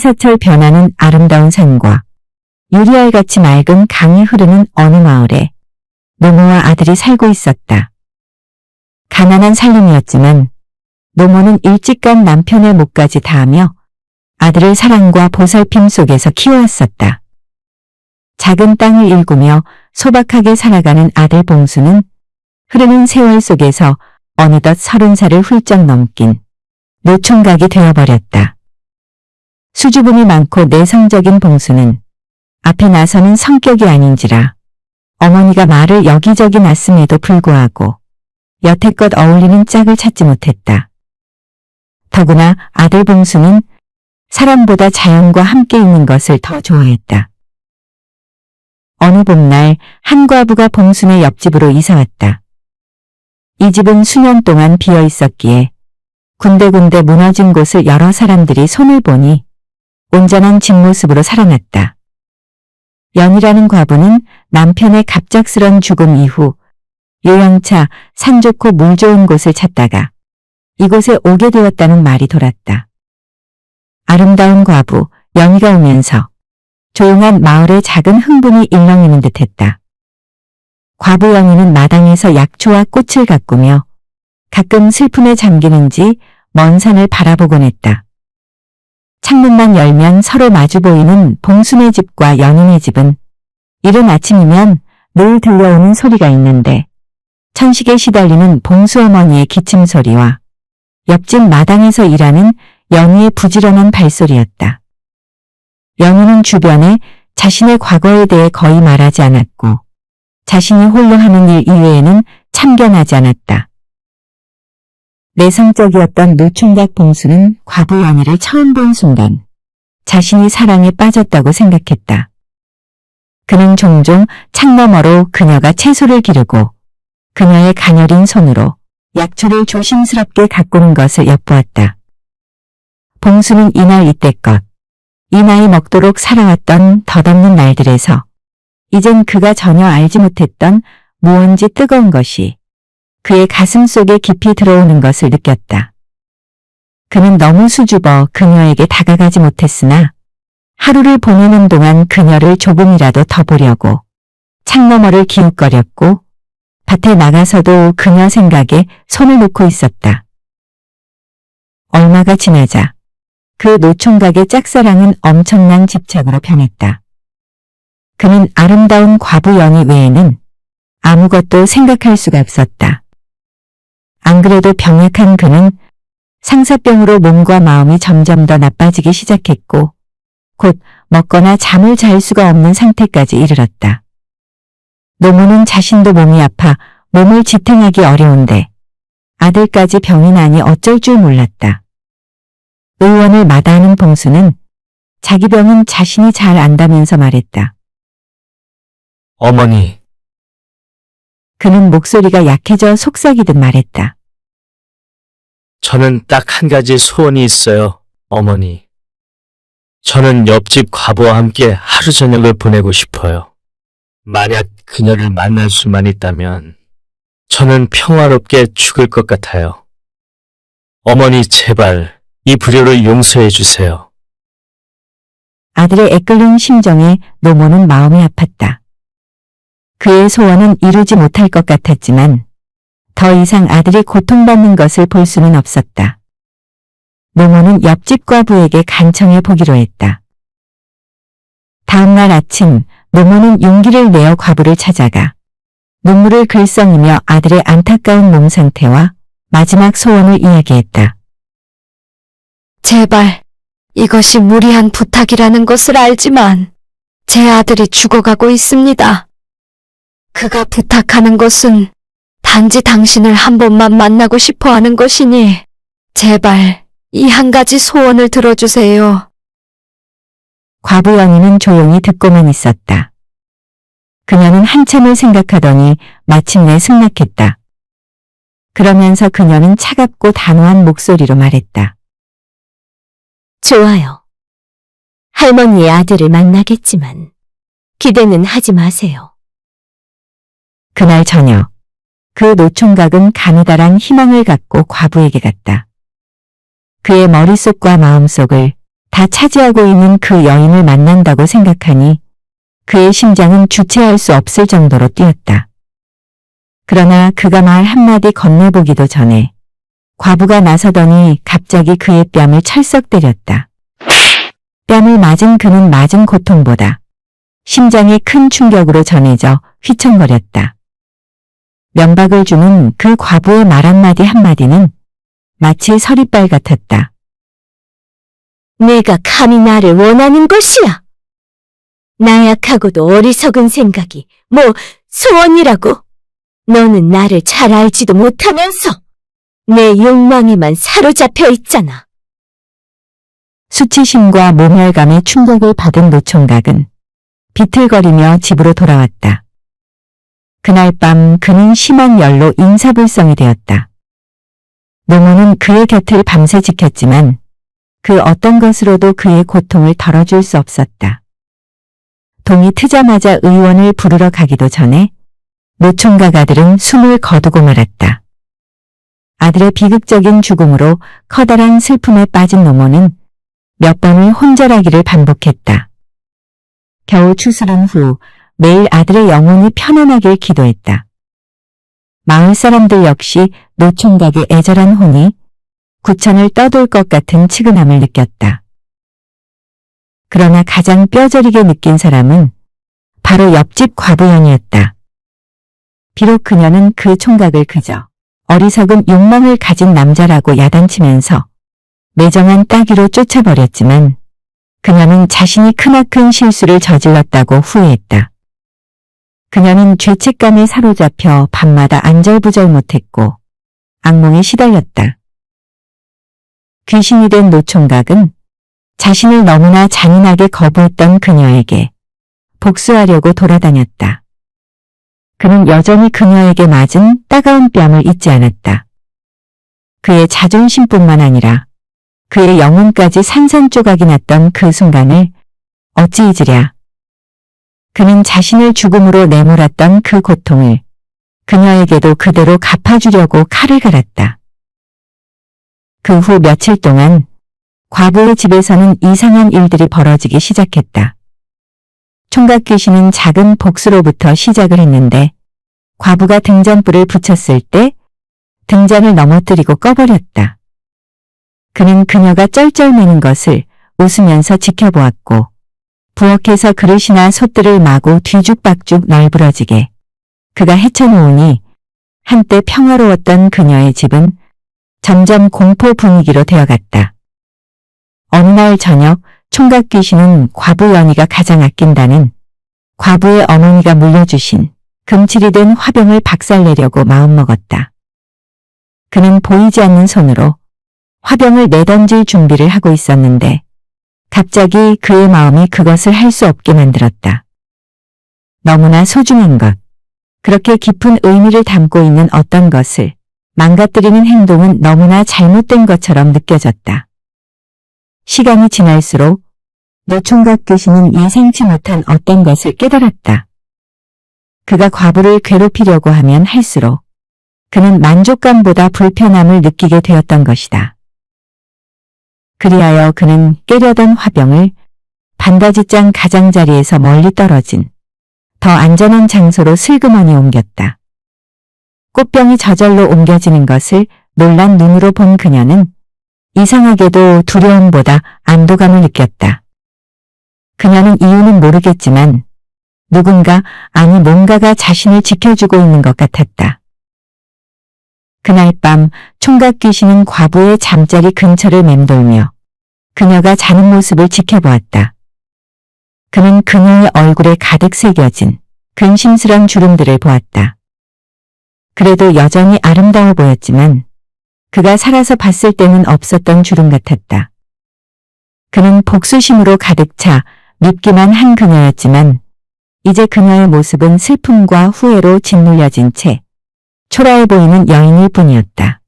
사철 변하는 아름다운 산과 유리알같이 맑은 강이 흐르는 어느 마을에 노모와 아들이 살고 있었다. 가난한 살림이었지만 노모는 일찍간 남편의 목까지 다하며 아들을 사랑과 보살핌 속에서 키워왔었다. 작은 땅을 일구며 소박하게 살아가는 아들 봉수는 흐르는 세월 속에서 어느덧 30살을 훌쩍 넘긴 노총각이 되어버렸다. 수줍음이 많고 내성적인 봉수는 앞에 나서는 성격이 아닌지라 어머니가 말을 여기저기 놨음에도 불구하고 여태껏 어울리는 짝을 찾지 못했다. 더구나 아들 봉수는 사람보다 자연과 함께 있는 것을 더 좋아했다. 어느 봄날 한 과부가 봉순의 옆집으로 이사왔다. 이 집은 수년 동안 비어 있었기에 군데군데 무너진 곳을 여러 사람들이 손을 보니 온전한 집 모습으로 살아났다. 연이라는 과부는 남편의 갑작스런 죽음 이후 요양차, 산 좋고 물 좋은 곳을 찾다가 이곳에 오게 되었다는 말이 돌았다. 아름다운 과부 연이가 오면서 조용한 마을의 작은 흥분이 일렁이는 듯했다. 과부 연이는 마당에서 약초와 꽃을 가꾸며 가끔 슬픔에 잠기는지 먼 산을 바라보곤 했다. 창문만 열면 서로 마주 보이는 봉순의 집과 연인의 집은 이른 아침이면 늘 들려오는 소리가 있는데 천식에 시달리는 봉수 어머니의 기침 소리와 옆집 마당에서 일하는 연희의 부지런한 발소리였다. 연희는 주변에 자신의 과거에 대해 거의 말하지 않았고 자신이 홀로 하는 일 이외에는 참견하지 않았다. 내성적이었던 노총각 봉수는 과부 연희를 처음 본 순간 자신이 사랑에 빠졌다고 생각했다. 그는 종종 창너머로 그녀가 채소를 기르고 그녀의 가녀린 손으로 약초를 조심스럽게 가꾸는 것을 엿보았다. 봉수는 이날 이때껏 이 나이 먹도록 살아왔던 덧없는 날들에서 이젠 그가 전혀 알지 못했던 무언지 뜨거운 것이 그의 가슴 속에 깊이 들어오는 것을 느꼈다. 그는 너무 수줍어 그녀에게 다가가지 못했으나 하루를 보내는 동안 그녀를 조금이라도 더 보려고 창너머를 기웃거렸고 밭에 나가서도 그녀 생각에 손을 놓고 있었다. 얼마가 지나자 그 노총각의 짝사랑은 엄청난 집착으로 변했다. 그는 아름다운 과부 연희 외에는 아무것도 생각할 수가 없었다. 안 그래도 병약한 그는 상사병으로 몸과 마음이 점점 더 나빠지기 시작했고 곧 먹거나 잠을 잘 수가 없는 상태까지 이르렀다. 노모는 자신도 몸이 아파 몸을 지탱하기 어려운데 아들까지 병이 나니 어쩔 줄 몰랐다. 의원을 마다하는 봉수는 자기 병은 자신이 잘 안다면서 말했다. 어머니, 그는 목소리가 약해져 속삭이듯 말했다. 저는 딱 한 가지 소원이 있어요, 어머니. 저는 옆집 과부와 함께 하루 저녁을 보내고 싶어요. 만약 그녀를 만날 수만 있다면 저는 평화롭게 죽을 것 같아요. 어머니 제발 이 불효를 용서해 주세요. 아들의 애끓는 심정에 노모는 마음이 아팠다. 그의 소원은 이루지 못할 것 같았지만 더 이상 아들이 고통받는 것을 볼 수는 없었다. 노모는 옆집 과부에게 간청해 보기로 했다. 다음 날 아침 노모는 용기를 내어 과부를 찾아가 눈물을 글썽이며 아들의 안타까운 몸 상태와 마지막 소원을 이야기했다. 제발 이것이 무리한 부탁이라는 것을 알지만 제 아들이 죽어가고 있습니다. 그가 부탁하는 것은 단지 당신을 한 번만 만나고 싶어 하는 것이니 제발 이 한 가지 소원을 들어주세요. 과부 연희는 조용히 듣고만 있었다. 그녀는 한참을 생각하더니 마침내 승낙했다. 그러면서 그녀는 차갑고 단호한 목소리로 말했다. 좋아요. 할머니의 아들을 만나겠지만 기대는 하지 마세요. 그날 저녁 그 노총각은 가느다란 희망을 갖고 과부에게 갔다. 그의 머릿속과 마음속을 다 차지하고 있는 그 여인을 만난다고 생각하니 그의 심장은 주체할 수 없을 정도로 뛰었다. 그러나 그가 말 한마디 건네보기도 전에 과부가 나서더니 갑자기 그의 뺨을 찰썩 때렸다. 뺨을 맞은 그는 맞은 고통보다 심장에 큰 충격으로 전해져 휘청거렸다. 면박을 주는 그 과부의 말 한마디 한마디는 마치 서리빨 같았다. 내가 감히 나를 원하는 것이야. 나약하고도 어리석은 생각이 뭐 소원이라고. 너는 나를 잘 알지도 못하면서 내 욕망에만 사로잡혀 있잖아. 수치심과 모멸감의 충격을 받은 노총각은 비틀거리며 집으로 돌아왔다. 그날 밤 그는 심한 열로 인사불성이 되었다. 노모는 그의 곁을 밤새 지켰지만 그 어떤 것으로도 그의 고통을 덜어줄 수 없었다. 동이 트자마자 의원을 부르러 가기도 전에 노총각 아들은 숨을 거두고 말았다. 아들의 비극적인 죽음으로 커다란 슬픔에 빠진 노모는 몇 번을 혼절하기를 반복했다. 겨우 추스른 후 매일 아들의 영혼이 편안하길 기도했다. 마을 사람들 역시 노총각의 애절한 혼이 구천을 떠돌 것 같은 치근함을 느꼈다. 그러나 가장 뼈저리게 느낀 사람은 바로 옆집 과부연이었다. 비록 그녀는 그 총각을 그저 어리석은 욕망을 가진 남자라고 야단치면서 매정한 따귀로 쫓아버렸지만 그녀는 자신이 크나큰 실수를 저질렀다고 후회했다. 그녀는 죄책감에 사로잡혀 밤마다 안절부절 못했고 악몽에 시달렸다. 귀신이 된 노총각은 자신을 너무나 잔인하게 거부했던 그녀에게 복수하려고 돌아다녔다. 그는 여전히 그녀에게 맞은 따가운 뺨을 잊지 않았다. 그의 자존심뿐만 아니라 그의 영혼까지 산산조각이 났던 그 순간을 어찌 잊으랴. 그는 자신을 죽음으로 내몰았던 그 고통을 그녀에게도 그대로 갚아주려고 칼을 갈았다. 그 후 며칠 동안 과부의 집에서는 이상한 일들이 벌어지기 시작했다. 총각 귀신은 작은 복수로부터 시작을 했는데 과부가 등잔불을 붙였을 때 등잔을 넘어뜨리고 꺼버렸다. 그는 그녀가 쩔쩔매는 것을 웃으면서 지켜보았고 부엌에서 그릇이나 솥들을 마구 뒤죽박죽 널브러지게 그가 헤쳐놓으니 한때 평화로웠던 그녀의 집은 점점 공포 분위기로 되어갔다. 어느 날 저녁 총각 귀신은 과부 연희가 가장 아낀다는 과부의 어머니가 물려주신 금칠이 된 화병을 박살내려고 마음먹었다. 그는 보이지 않는 손으로 화병을 내던질 준비를 하고 있었는데 갑자기 그의 마음이 그것을 할 수 없게 만들었다. 너무나 소중한 것, 그렇게 깊은 의미를 담고 있는 어떤 것을 망가뜨리는 행동은 너무나 잘못된 것처럼 느껴졌다. 시간이 지날수록 노총각 귀신은 예상치 못한 어떤 것을 깨달았다. 그가 과부를 괴롭히려고 하면 할수록 그는 만족감보다 불편함을 느끼게 되었던 것이다. 그리하여 그는 깨려던 화병을 반다지장 가장자리에서 멀리 떨어진 더 안전한 장소로 슬그머니 옮겼다. 꽃병이 저절로 옮겨지는 것을 놀란 눈으로 본 그녀는 이상하게도 두려움보다 안도감을 느꼈다. 그녀는 이유는 모르겠지만 누군가, 아니 뭔가가 자신을 지켜주고 있는 것 같았다. 그날 밤 총각 귀신은 과부의 잠자리 근처를 맴돌며 그녀가 자는 모습을 지켜보았다. 그는 그녀의 얼굴에 가득 새겨진 근심스런 주름들을 보았다. 그래도 여전히 아름다워 보였지만 그가 살아서 봤을 때는 없었던 주름 같았다. 그는 복수심으로 가득 차 밉기만 한 그녀였지만 이제 그녀의 모습은 슬픔과 후회로 짓눌려진 채 초라해 보이는 여인일 뿐이었다.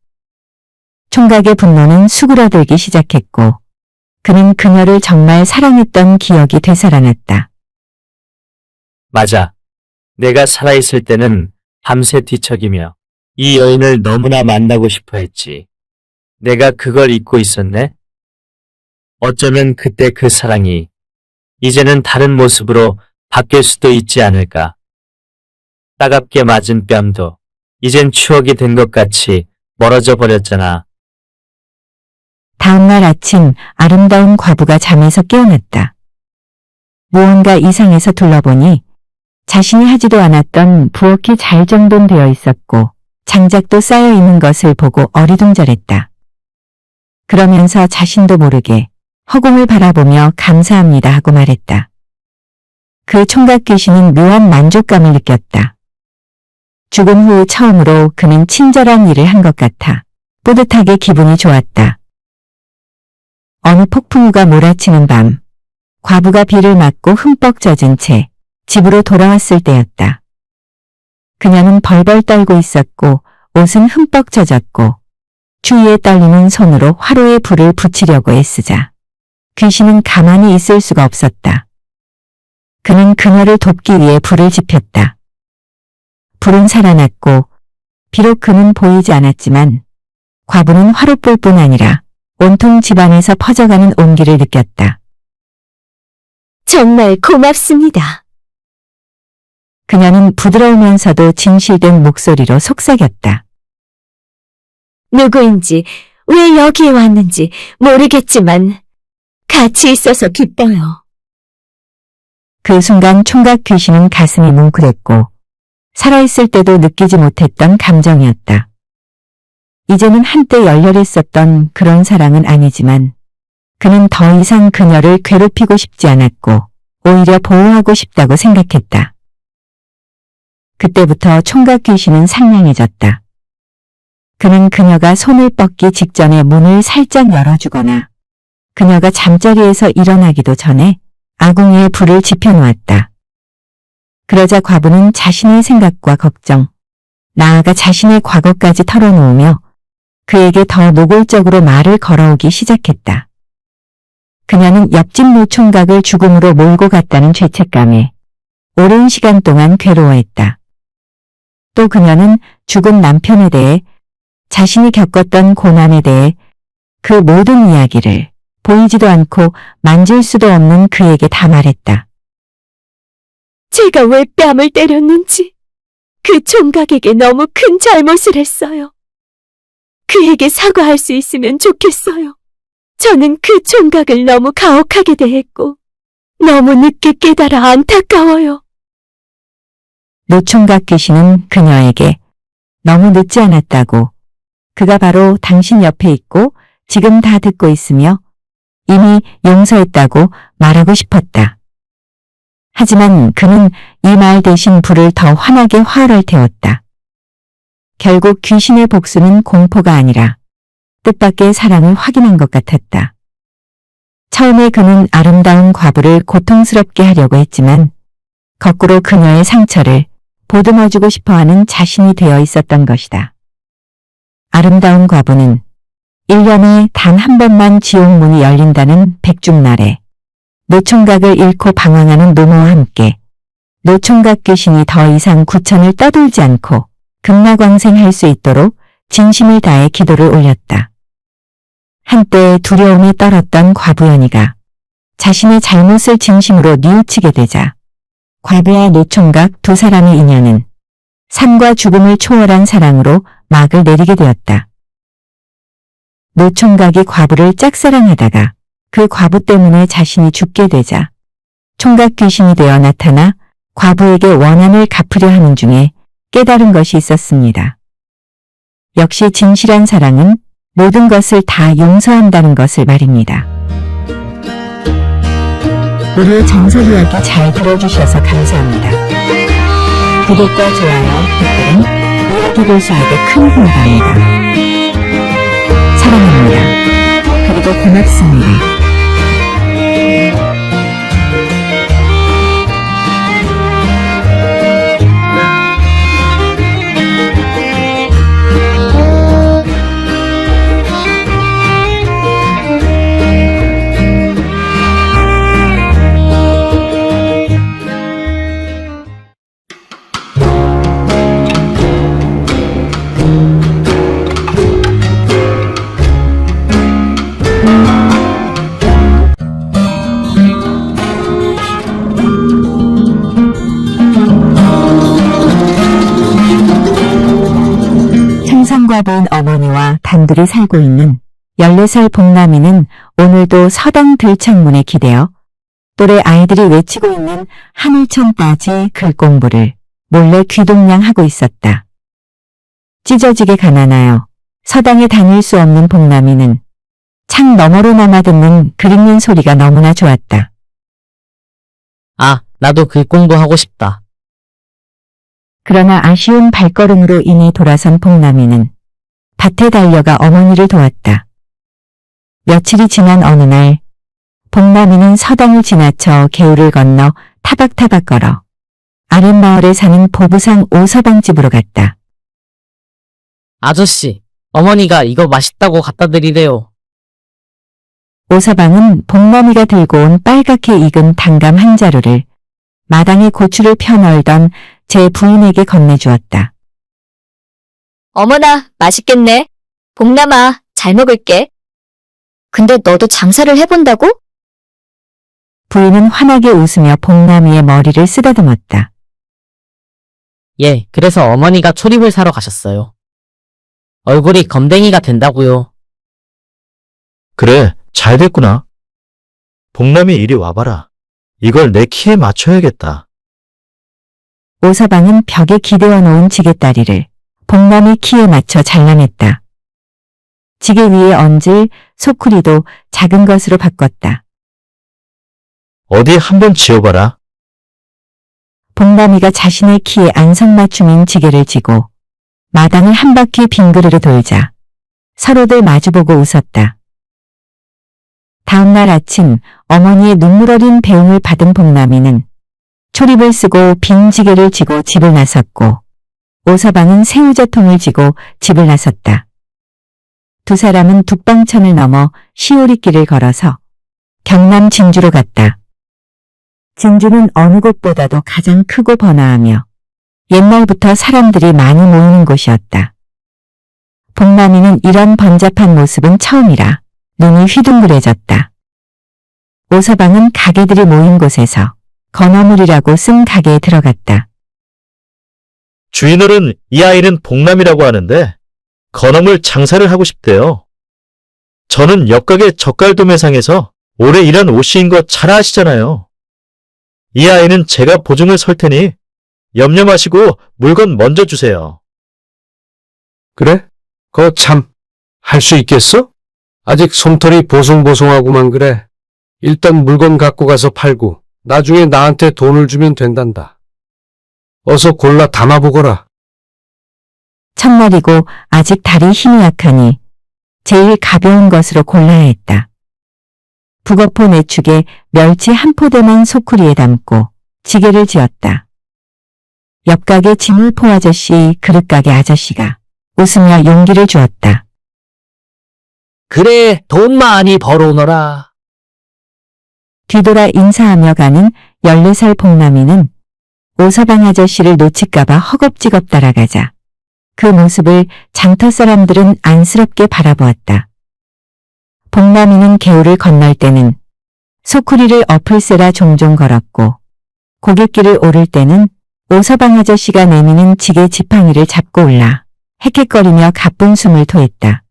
총각의 분노는 수그러들기 시작했고 그는 그녀를 정말 사랑했던 기억이 되살아났다. 맞아. 내가 살아있을 때는 밤새 뒤척이며 이 여인을 너무나 만나고 싶어 했지. 내가 그걸 잊고 있었네? 어쩌면 그때 그 사랑이 이제는 다른 모습으로 바뀔 수도 있지 않을까. 따갑게 맞은 뺨도 이젠 추억이 된 것 같이 멀어져 버렸잖아. 다음날 아침 아름다운 과부가 잠에서 깨어났다. 무언가 이상해서 둘러보니 자신이 하지도 않았던 부엌이 잘 정돈되어 있었고 장작도 쌓여 있는 것을 보고 어리둥절했다. 그러면서 자신도 모르게 허공을 바라보며 감사합니다 하고 말했다. 그 총각 귀신은 묘한 만족감을 느꼈다. 죽음 후 처음으로 그는 친절한 일을 한 것 같아 뿌듯하게 기분이 좋았다. 어느 폭풍우가 몰아치는 밤, 과부가 비를 맞고 흠뻑 젖은 채 집으로 돌아왔을 때였다. 그녀는 벌벌 떨고 있었고 옷은 흠뻑 젖었고 추위에 떨리는 손으로 화로에 불을 붙이려고 애쓰자 귀신은 가만히 있을 수가 없었다. 그는 그녀를 돕기 위해 불을 지폈다. 불은 살아났고 비록 그는 보이지 않았지만 과부는 화롯불뿐 아니라 온통 집안에서 퍼져가는 온기를 느꼈다. 정말 고맙습니다. 그녀는 부드러우면서도 진실된 목소리로 속삭였다. 누구인지 왜 여기에 왔는지 모르겠지만 같이 있어서 기뻐요. 그 순간 총각 귀신은 가슴이 뭉클했고 살아있을 때도 느끼지 못했던 감정이었다. 이제는 한때 열렬했었던 그런 사랑은 아니지만 그는 더 이상 그녀를 괴롭히고 싶지 않았고 오히려 보호하고 싶다고 생각했다. 그때부터 총각 귀신은 상냥해졌다. 그는 그녀가 손을 뻗기 직전에 문을 살짝 열어주거나 그녀가 잠자리에서 일어나기도 전에 아궁이에 불을 지펴놓았다. 그러자 과부는 자신의 생각과 걱정, 나아가 자신의 과거까지 털어놓으며 그에게 더 노골적으로 말을 걸어오기 시작했다. 그녀는 옆집 노총각을 죽음으로 몰고 갔다는 죄책감에 오랜 시간 동안 괴로워했다. 또 그녀는 죽은 남편에 대해 자신이 겪었던 고난에 대해 그 모든 이야기를 보이지도 않고 만질 수도 없는 그에게 다 말했다. 제가 왜 뺨을 때렸는지 그 총각에게 너무 큰 잘못을 했어요. 그에게 사과할 수 있으면 좋겠어요. 저는 그 총각을 너무 가혹하게 대했고 너무 늦게 깨달아 안타까워요. 노총각 귀신은 그녀에게 너무 늦지 않았다고 그가 바로 당신 옆에 있고 지금 다 듣고 있으며 이미 용서했다고 말하고 싶었다. 하지만 그는 이 말 대신 불을 더 환하게 화를 태웠다. 결국 귀신의 복수는 공포가 아니라 뜻밖의 사랑을 확인한 것 같았다. 처음에 그는 아름다운 과부를 고통스럽게 하려고 했지만 거꾸로 그녀의 상처를 보듬어주고 싶어하는 자신이 되어 있었던 것이다. 아름다운 과부는 1년에 단 한 번만 지옥문이 열린다는 백중날에 노총각을 잃고 방황하는 노모와 함께 노총각 귀신이 더 이상 구천을 떠돌지 않고 극락왕생할 수 있도록 진심을 다해 기도를 올렸다. 한때 두려움에 떨었던 과부연이가 자신의 잘못을 진심으로 뉘우치게 되자 과부와 노총각 두 사람의 인연은 삶과 죽음을 초월한 사랑으로 막을 내리게 되었다. 노총각이 과부를 짝사랑하다가 그 과부 때문에 자신이 죽게 되자 총각 귀신이 되어 나타나 과부에게 원한을 갚으려 하는 중에 깨달은 것이 있었습니다. 역시 진실한 사랑은 모든 것을 다 용서한다는 것을 말입니다. 우리의 정석 이야기 잘 들어주셔서 감사합니다. 구독과 좋아요, 댓글은 이야기 볼수록에 큰 힘이 됩니다. 사랑합니다. 그리고 고맙습니다. 혼밥은 어머니와 단둘이 살고 있는 14살 복남이는 오늘도 서당 들창문에 기대어 또래 아이들이 외치고 있는 하늘천 따지 글 공부를 몰래 귀동냥하고 있었다. 찢어지게 가난하여 서당에 다닐 수 없는 복남이는 창 너머로나마 듣는 글 읽는 소리가 너무나 좋았다. 아, 나도 글 공부하고 싶다. 그러나 아쉬운 발걸음으로 인해 돌아선 복남이는 밭에 달려가 어머니를 도왔다. 며칠이 지난 어느 날 복남이는 서당을 지나쳐 개울을 건너 타박타박 걸어 아랫마을에 사는 보부상 오서방 집으로 갔다. 아저씨, 어머니가 이거 맛있다고 갖다 드리래요. 오서방은 복남이가 들고 온 빨갛게 익은 단감 한 자루를 마당에 고추를 펴널던 제 부인에게 건네주었다. 어머나, 맛있겠네. 복남아, 잘 먹을게. 근데 너도 장사를 해본다고? 부인은 환하게 웃으며 복남이의 머리를 쓰다듬었다. 예, 그래서 어머니가 초립을 사러 가셨어요. 얼굴이 검댕이가 된다고요. 그래, 잘 됐구나. 복남이 이리 와봐라. 이걸 내 키에 맞춰야겠다. 오서방은 벽에 기대어 놓은 지게다리를 복남의 키에 맞춰 잘라냈다. 지게 위에 얹을 소쿠리도 작은 것으로 바꿨다. 어디 한번 지어봐라. 복남이가 자신의 키에 안성맞춤인 지게를 지고 마당을 한 바퀴 빙그르르 돌자 서로들 마주보고 웃었다. 다음날 아침 어머니의 눈물 어린 배웅을 받은 복남이는 초립을 쓰고 빈 지게를 지고 집을 나섰고 오서방은 새우젓통을 지고 집을 나섰다. 두 사람은 북방천을 넘어 시오리길을 걸어서 경남 진주로 갔다. 진주는 어느 곳보다도 가장 크고 번화하며 옛날부터 사람들이 많이 모이는 곳이었다. 복남이는 이런 번잡한 모습은 처음이라 눈이 휘둥그레졌다. 오서방은 가게들이 모인 곳에서 건어물이라고 쓴 가게에 들어갔다. 주인어른 이 아이는 복남이라고 하는데 건어물 장사를 하고 싶대요. 저는 옆가게 젓갈도매상에서 오래 일한 오씨인 거 잘 아시잖아요. 이 아이는 제가 보증을 설 테니 염려 마시고 물건 먼저 주세요. 그래? 그거 참, 할 수 있겠어? 아직 솜털이 보송보송하구만 그래. 일단 물건 갖고 가서 팔고 나중에 나한테 돈을 주면 된단다. 어서 골라 담아보거라. 첫날이고 아직 다리 힘이 약하니 제일 가벼운 것으로 골라야 했다. 북어포 내축에 멸치 한 포대만 소쿠리에 담고 지게를 지었다. 옆가게 진울포 아저씨, 그릇가게 아저씨가 웃으며 용기를 주었다. 그래, 돈 많이 벌어오너라. 뒤돌아 인사하며 가는 14살 복남이는 오서방 아저씨를 놓칠까봐 허겁지겁 따라가자 그 모습을 장터 사람들은 안쓰럽게 바라보았다. 복남이는 개울을 건널 때는 소쿠리를 엎을세라 종종 걸었고 고갯길을 오를 때는 오서방 아저씨가 내미는 지게 지팡이를 잡고 올라 헥헥거리며 가쁜 숨을 토했다.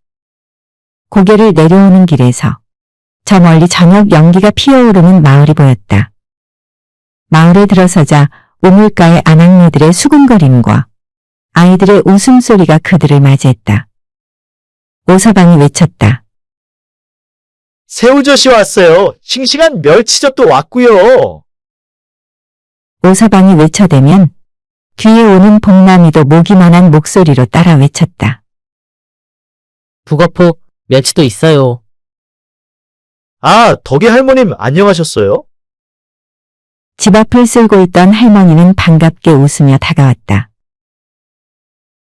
고개를 내려오는 길에서 저 멀리 저녁 연기가 피어오르는 마을이 보였다. 마을에 들어서자 우물가의 아낙네들의 수군거림과 아이들의 웃음소리가 그들을 맞이했다. 오서방이 외쳤다. 새우젓이 왔어요. 싱싱한 멸치젓도 왔고요. 오서방이 외쳐대면 뒤에 오는 복남이도 모기만한 목소리로 따라 외쳤다. 북어포, 멸치도 있어요. 아, 덕이 할머님 안녕하셨어요? 집 앞을 쓸고 있던 할머니는 반갑게 웃으며 다가왔다.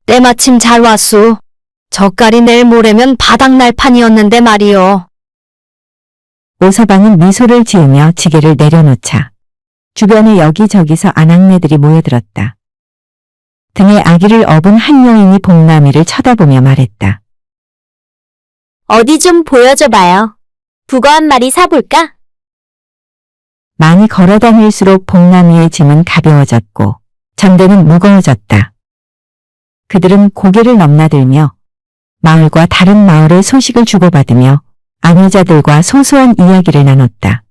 때마침 잘 왔소. 젓갈이 내일 모레면 바닥날 판이었는데 말이요. 오서방은 미소를 지으며 지게를 내려놓자 주변에 여기저기서 아낙네들이 모여들었다. 등에 아기를 업은 한 여인이 복남이를 쳐다보며 말했다. 어디 좀 보여줘봐요. 북어 한 마리 사볼까? 많이 걸어다닐수록 복남이의 짐은 가벼워졌고 전대는 무거워졌다. 그들은 고개를 넘나들며 마을과 다른 마을의 소식을 주고받으며 아녀자들과 소소한 이야기를 나눴다.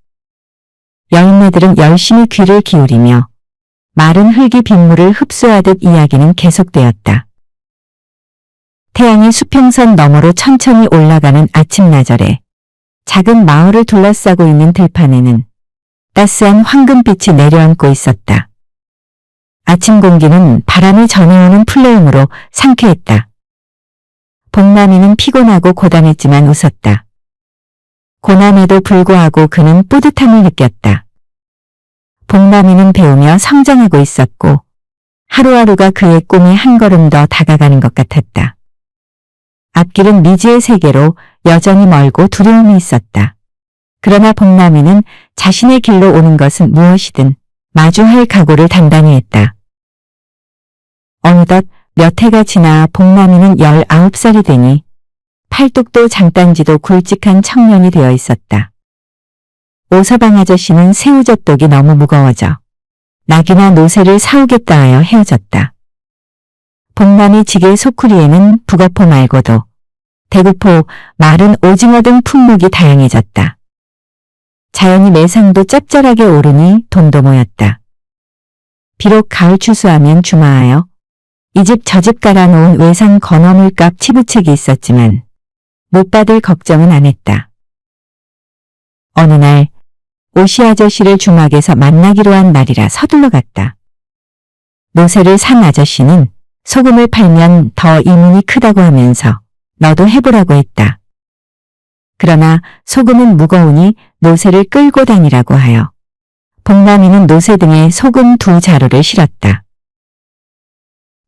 여인네들은 열심히 귀를 기울이며 마른 흙이 빗물을 흡수하듯 이야기는 계속되었다. 태양이 수평선 너머로 천천히 올라가는 아침나절에 작은 마을을 둘러싸고 있는 들판에는 따스한 황금빛이 내려앉고 있었다. 아침 공기는 바람이 전해오는 플레음으로 상쾌했다. 복남이는 피곤하고 고단했지만 웃었다. 고난에도 불구하고 그는 뿌듯함을 느꼈다. 복남이는 배우며 성장하고 있었고 하루하루가 그의 꿈에 한 걸음 더 다가가는 것 같았다. 앞길은 미지의 세계로 여전히 멀고 두려움이 있었다. 그러나 복남이는 자신의 길로 오는 것은 무엇이든 마주할 각오를 단단히 했다. 어느덧 몇 해가 지나 복남이는 19살이 되니 팔뚝도 장단지도 굵직한 청년이 되어 있었다. 오서방 아저씨는 새우젓독이 너무 무거워져 낙이나 노새를 사오겠다 하여 헤어졌다. 복남이 지게 소쿠리에는 북어포 말고도 대구포, 마른 오징어 등 품목이 다양해졌다. 자연히 매상도 짭짤하게 오르니 돈도 모였다. 비록 가을 추수하면 주마하여 이 집 저 집 깔아놓은 외상 건어물값 치부책이 있었지만 못 받을 걱정은 안 했다. 어느 날 오시 아저씨를 주막에서 만나기로 한 날이라 서둘러 갔다. 노새를 산 아저씨는 소금을 팔면 더 이문이 크다고 하면서 너도 해보라고 했다. 그러나 소금은 무거우니 노새를 끌고 다니라고 하여 복남이는 노새 등에 소금 2자루를 실었다.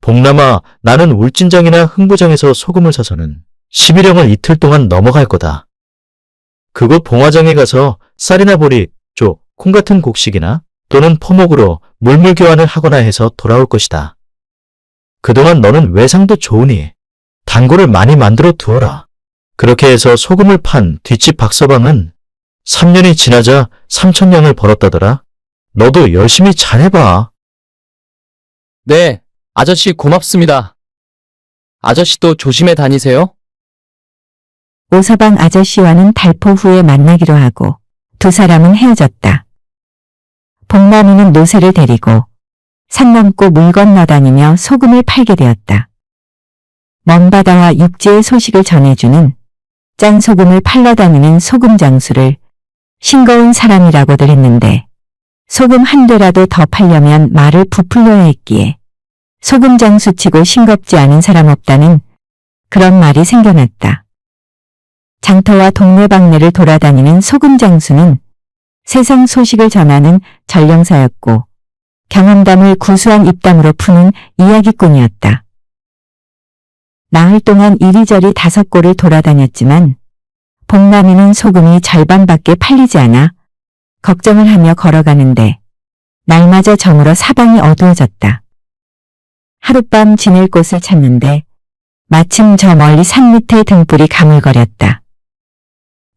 복남아, 나는 울진장이나 흥부장에서 소금을 사서는 11형을 이틀 동안 넘어갈 거다. 그곳 봉화장에 가서 쌀이나 보리, 조, 콩 같은 곡식이나 또는 포목으로 물물 교환을 하거나 해서 돌아올 것이다. 그동안 너는 외상도 좋으니 단골을 많이 만들어 두어라. 그렇게 해서 소금을 판 뒷집 박서방은 3년이 지나자 3,000냥을 벌었다더라. 너도 열심히 잘해봐. 네, 아저씨 고맙습니다. 아저씨도 조심해 다니세요. 오서방 아저씨와는 달포 후에 만나기로 하고 두 사람은 헤어졌다. 복남이는 노새를 데리고 산 넘고 물 건너 다니며 소금을 팔게 되었다. 먼 바다와 육지의 소식을 전해주는 짠 소금을 팔러 다니는 소금 장수를 싱거운 사람이라고들 했는데 소금 한 대라도 더 팔려면 말을 부풀려야 했기에 소금 장수치고 싱겁지 않은 사람 없다는 그런 말이 생겨났다. 장터와 동네방네를 돌아다니는 소금 장수는 세상 소식을 전하는 전령사였고 경험담을 구수한 입담으로 푸는 이야기꾼이었다. 나흘 동안 이리저리 5곳을 돌아다녔지만 복남이는 소금이 절반밖에 팔리지 않아 걱정을 하며 걸어가는데 날마저 저물어 사방이 어두워졌다. 하룻밤 지낼 곳을 찾는데 마침 저 멀리 산 밑에 등불이 가물거렸다.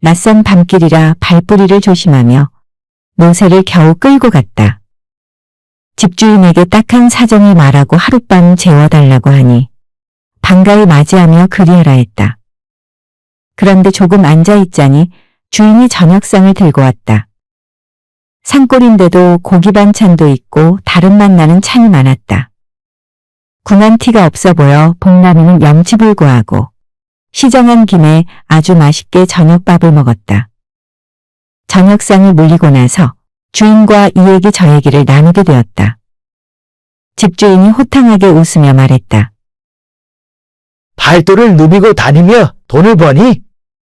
낯선 밤길이라 발뿌리를 조심하며 노새를 겨우 끌고 갔다. 집주인에게 딱한 사정을 말하고 하룻밤 재워달라고 하니 반가이 맞이하며 그리하라 했다. 그런데 조금 앉아있자니 주인이 저녁상을 들고 왔다. 산골인데도 고기 반찬도 있고 다른 맛 나는 찬이 많았다. 궁한 티가 없어 보여 복남이는 염치불구하고 시장한 김에 아주 맛있게 저녁밥을 먹었다. 저녁상을 물리고 나서 주인과 이 얘기 저 얘기를 나누게 되었다. 집주인이 호탕하게 웃으며 말했다. 팔도를 누비고 다니며 돈을 버니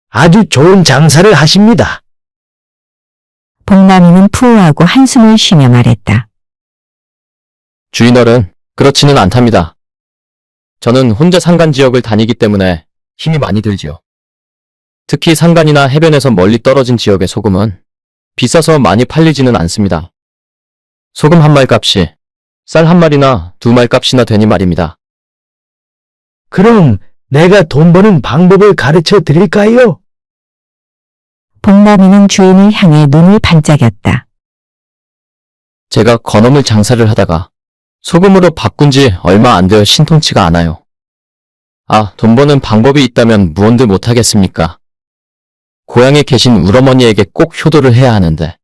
아주 좋은 장사를 하십니다. 복남이는 푸우하고 한숨을 쉬며 말했다. 주인어른, 그렇지는 않답니다. 저는 혼자 산간 지역을 다니기 때문에 힘이 많이 들지요. 특히 산간이나 해변에서 멀리 떨어진 지역의 소금은 비싸서 많이 팔리지는 않습니다. 소금 한 말 값이 쌀 한 마리나 2말 값이나 되니 말입니다. 그럼 내가 돈 버는 방법을 가르쳐 드릴까요? 복남이는 주인을 향해 눈을 반짝였다. 제가 건어물 장사를 하다가 소금으로 바꾼 지 얼마 안 되어 신통치가 않아요. 돈 버는 방법이 있다면 무언들 못하겠습니까? 고향에 계신 울어머니에게 꼭 효도를 해야 하는데.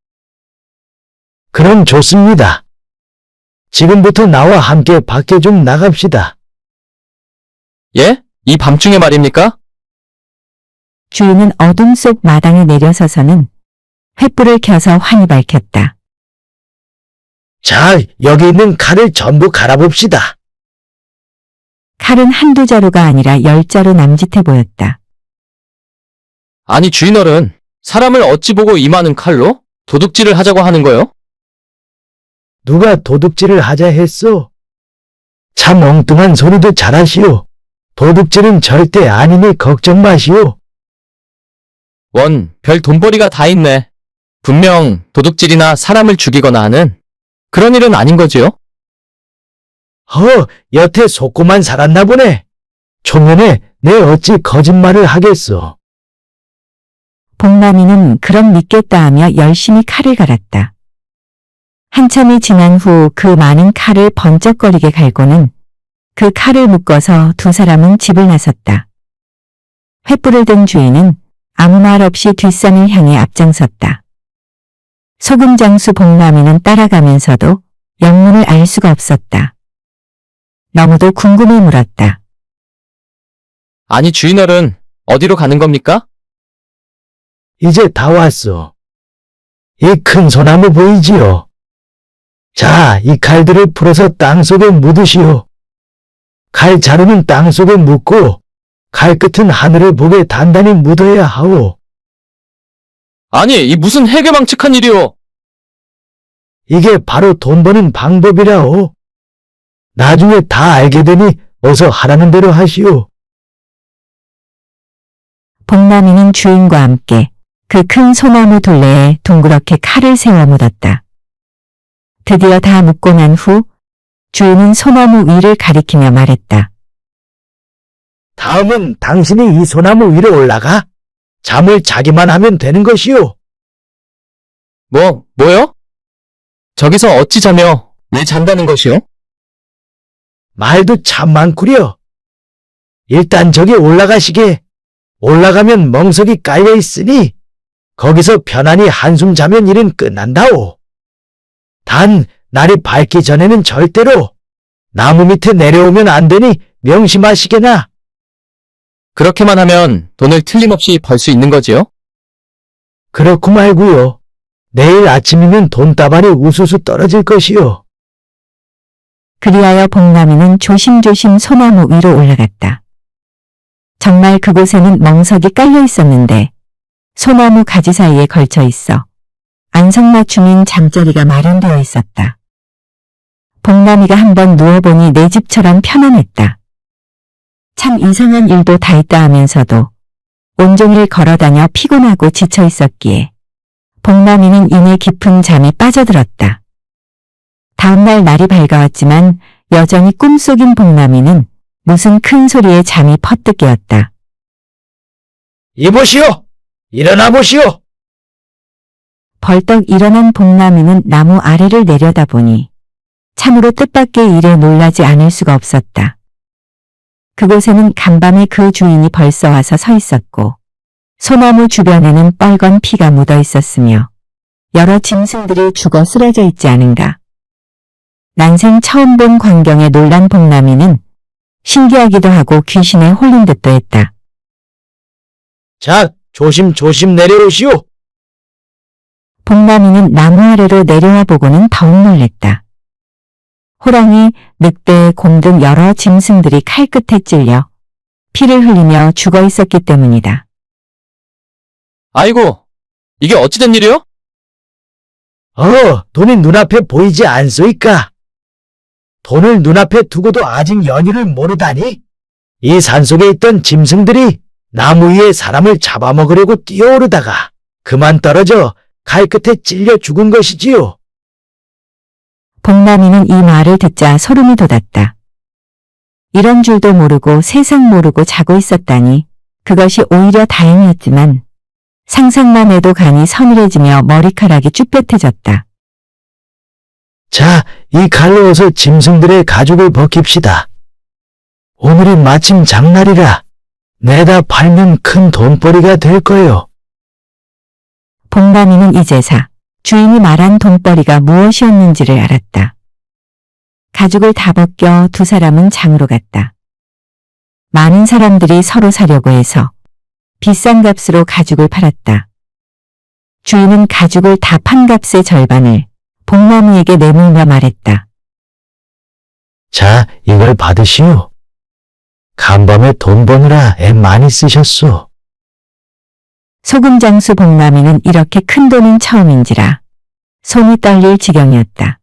그럼 좋습니다. 지금부터 나와 함께 밖에 좀 나갑시다. 예? 이 밤중에 말입니까? 주인은 어둠 속 마당에 내려서서는 횃불을 켜서 환히 밝혔다. 자, 여기 있는 칼을 전부 갈아봅시다. 칼은 한두 자루가 아니라 10자루 남짓해 보였다. 아니 주인어른, 사람을 어찌 보고 이 많은 칼로 도둑질을 하자고 하는 거요? 누가 도둑질을 하자 했소? 참 엉뚱한 소리도 잘하시오. 도둑질은 절대 아니니 걱정 마시오. 별 돈벌이가 다 있네. 분명 도둑질이나 사람을 죽이거나 하는 그런 일은 아닌 거지요? 여태 속고만 살았나 보네. 초면에 내 어찌 거짓말을 하겠소. 복남이는 그럼 믿겠다 하며 열심히 칼을 갈았다. 한참이 지난 후 그 많은 칼을 번쩍거리게 갈고는 그 칼을 묶어서 두 사람은 집을 나섰다. 횃불을 든 주인은 아무 말 없이 뒷산을 향해 앞장섰다. 소금장수 복남이는 따라가면서도 영문을 알 수가 없었다. 너무도 궁금해 물었다. 아니 주인어른, 어디로 가는 겁니까? 이제 다 왔소. 이 큰 소나무 보이지요? 자, 이 칼들을 풀어서 땅속에 묻으시오. 칼 자루는 땅속에 묻고 칼 끝은 하늘을 보게 단단히 묻어야 하오. 아니, 이 무슨 해괴망측한 일이오? 이게 바로 돈 버는 방법이라오. 나중에 다 알게 되니 어서 하라는 대로 하시오. 복남이는 주인과 함께 그 큰 소나무 둘레에 둥그렇게 칼을 세워 묻었다. 드디어 다 묻고 난 후 주인은 소나무 위를 가리키며 말했다. 다음은 당신이 이 소나무 위로 올라가 잠을 자기만 하면 되는 것이오. 뭐요? 저기서 어찌 자며 왜 잔다는 것이요? 말도 참 많구려. 일단 저기 올라가시게. 올라가면 멍석이 깔려 있으니 거기서 편안히 한숨 자면 일은 끝난다오. 단 날이 밝기 전에는 절대로 나무 밑에 내려오면 안 되니 명심하시게나. 그렇게만 하면 돈을 틀림없이 벌 수 있는 거지요? 그렇고 말고요. 내일 아침이면 돈다발이 우수수 떨어질 것이요. 그리하여 복남이는 조심조심 소나무 위로 올라갔다. 정말 그곳에는 멍석이 깔려 있었는데 소나무 가지 사이에 걸쳐 있어 안성맞춤인 잠자리가 마련되어 있었다. 복남이가 한번 누워보니 내 집처럼 편안했다. 참 이상한 일도 다 있다 하면서도 온종일 걸어다녀 피곤하고 지쳐 있었기에 복남이는 이내 깊은 잠에 빠져들었다. 다음날 날이 밝아왔지만 여전히 꿈속인 복남이는 무슨 큰 소리에 잠이 퍼뜩 깨었다. 이보시오! 일어나 보시오! 벌떡 일어난 복남이는 나무 아래를 내려다보니 참으로 뜻밖의 일에 놀라지 않을 수가 없었다. 그곳에는 간밤에 그 주인이 벌써 와서 서 있었고 소나무 주변에는 빨간 피가 묻어 있었으며 여러 짐승들이 죽어 쓰러져 있지 않은가. 난생 처음 본 광경에 놀란 복남이는 신기하기도 하고 귀신에 홀린 듯도 했다. 자, 조심조심 내려오시오. 복남이는 나무 아래로 내려와 보고는 더욱 놀랬다. 호랑이, 늑대, 곰 등 여러 짐승들이 칼끝에 찔려 피를 흘리며 죽어 있었기 때문이다. 아이고, 이게 어찌된 일이요? 돈이 눈앞에 보이지 않소이까? 돈을 눈앞에 두고도 아직 연유를 모르다니? 이 산속에 있던 짐승들이 나무 위에 사람을 잡아먹으려고 뛰어오르다가 그만 떨어져 칼끝에 찔려 죽은 것이지요. 복남이는 이 말을 듣자 소름이 돋았다. 이런 줄도 모르고 세상 모르고 자고 있었다니 그것이 오히려 다행이었지만 상상만 해도 간이 서늘해지며 머리카락이 쭈뼛해졌다. 자, 이 칼로 어서 짐승들의 가죽을 벗깁시다. 오늘이 마침 장날이라 내다 팔면 큰 돈벌이가 될 거요. 복남이는 이제사 주인이 말한 돈벌이가 무엇이었는지를 알았다. 가죽을 다 벗겨 두 사람은 장으로 갔다. 많은 사람들이 서로 사려고 해서 비싼 값으로 가죽을 팔았다. 주인은 가죽을 다 판 값의 절반을 복남이에게 내밀며 말했다. 자, 이걸 받으시오. 간밤에 돈 버느라 애 많이 쓰셨소. 소금장수 복남이는 이렇게 큰 돈은 처음인지라 손이 떨릴 지경이었다.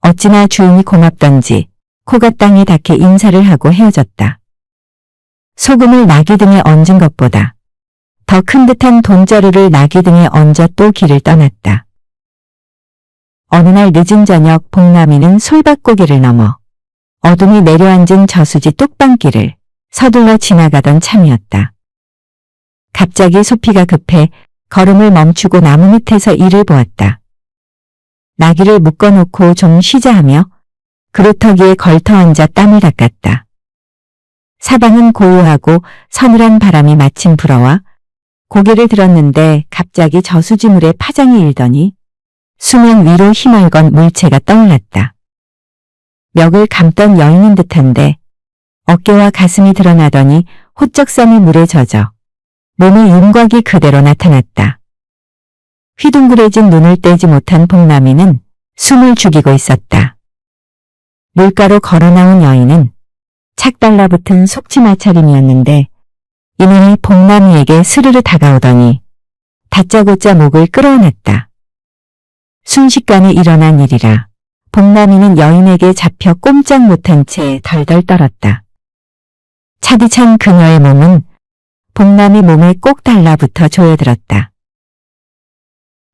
어찌나 주인이 고맙던지 코가 땅에 닿게 인사를 하고 헤어졌다. 소금을 나귀 등에 얹은 것보다 더 큰 듯한 돈자루를 나귀 등에 얹어 또 길을 떠났다. 어느 날 늦은 저녁 복남이는 솔밭고개를 넘어 어둠이 내려앉은 저수지 뚝방길을 서둘러 지나가던 참이었다. 갑자기 소피가 급해 걸음을 멈추고 나무 밑에서 이를 보았다. 나귀를 묶어놓고 좀 쉬자 하며 그루터기에 걸터 앉아 땀을 닦았다. 사방은 고요하고 서늘한 바람이 마침 불어와 고개를 들었는데 갑자기 저수지물에 파장이 일더니 수면 위로 힘얼건 물체가 떠올랐다. 멱을 감던 여인인 듯한데 어깨와 가슴이 드러나더니 호쩍삼이 물에 젖어 몸의 윤곽이 그대로 나타났다. 휘둥그레진 눈을 떼지 못한 복남이는 숨을 죽이고 있었다. 물가로 걸어 나온 여인은 착 달라붙은 속치마 차림이었는데 이놈이 복남이에게 스르르 다가오더니 다짜고짜 목을 끌어안았다. 순식간에 일어난 일이라 복남이는 여인에게 잡혀 꼼짝 못한 채 덜덜 떨었다. 차디찬 그녀의 몸은 복남이 몸에 꼭 달라붙어 조여들었다.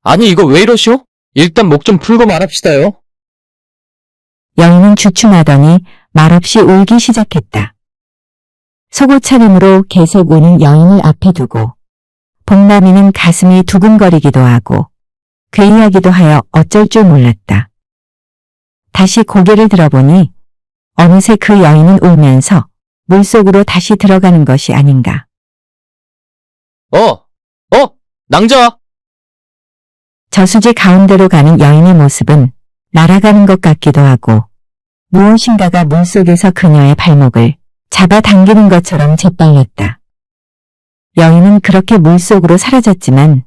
아니, 이거 왜 이러시오? 일단 목 좀 풀고 말합시다요. 여인은 주춤하더니 말없이 울기 시작했다. 속옷 차림으로 계속 우는 여인을 앞에 두고 복남이는 가슴이 두근거리기도 하고 괴이하기도 하여 어쩔 줄 몰랐다. 다시 고개를 들어보니 어느새 그 여인은 울면서 물속으로 다시 들어가는 것이 아닌가. 낭자! 저수지 가운데로 가는 여인의 모습은 날아가는 것 같기도 하고 무엇인가가 물속에서 그녀의 발목을 잡아당기는 것처럼 재빨렸다. 여인은 그렇게 물속으로 사라졌지만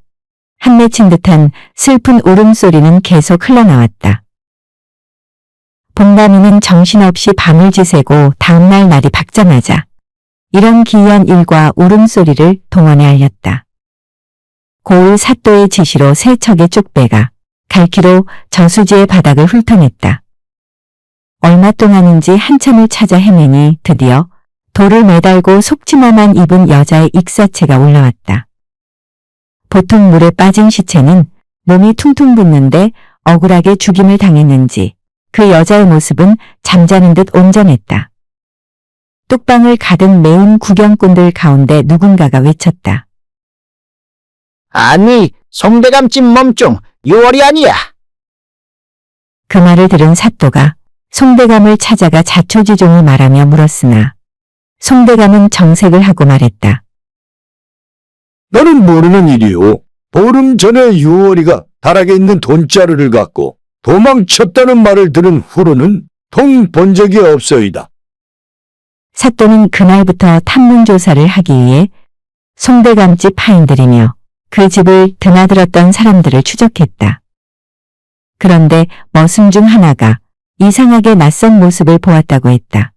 한 맺힌 듯한 슬픈 울음소리는 계속 흘러나왔다. 복남이는 정신없이 밤을 지새고 다음날 날이 밝자마자 이런 기이한 일과 울음소리를 동원에 알렸다. 고을 사또의 지시로 세 척의 쪽배가 갈퀴로 저수지의 바닥을 훑어냈다. 얼마 동안인지 한참을 찾아 헤매니 드디어 돌을 매달고 속치마만 입은 여자의 익사체가 올라왔다. 보통 물에 빠진 시체는 몸이 퉁퉁 붓는데 억울하게 죽임을 당했는지 그 여자의 모습은 잠자는 듯 온전했다. 뚝방을 가득 메운 구경꾼들 가운데 누군가가 외쳤다. 아니, 송대감집 몸종 6월이 아니야. 그 말을 들은 사또가 송대감을 찾아가 자초지종을 말하며 물었으나 송대감은 정색을 하고 말했다. 나는 모르는 일이오. 보름 전에 6월이가 다락에 있는 돈자루를 갖고 도망쳤다는 말을 들은 후로는 통 본 적이 없어이다. 사또는 그날부터 탐문조사를 하기 위해 송대감집 하인들이며 그 집을 드나들었던 사람들을 추적했다. 그런데 머슴 중 하나가 이상하게 낯선 모습을 보았다고 했다.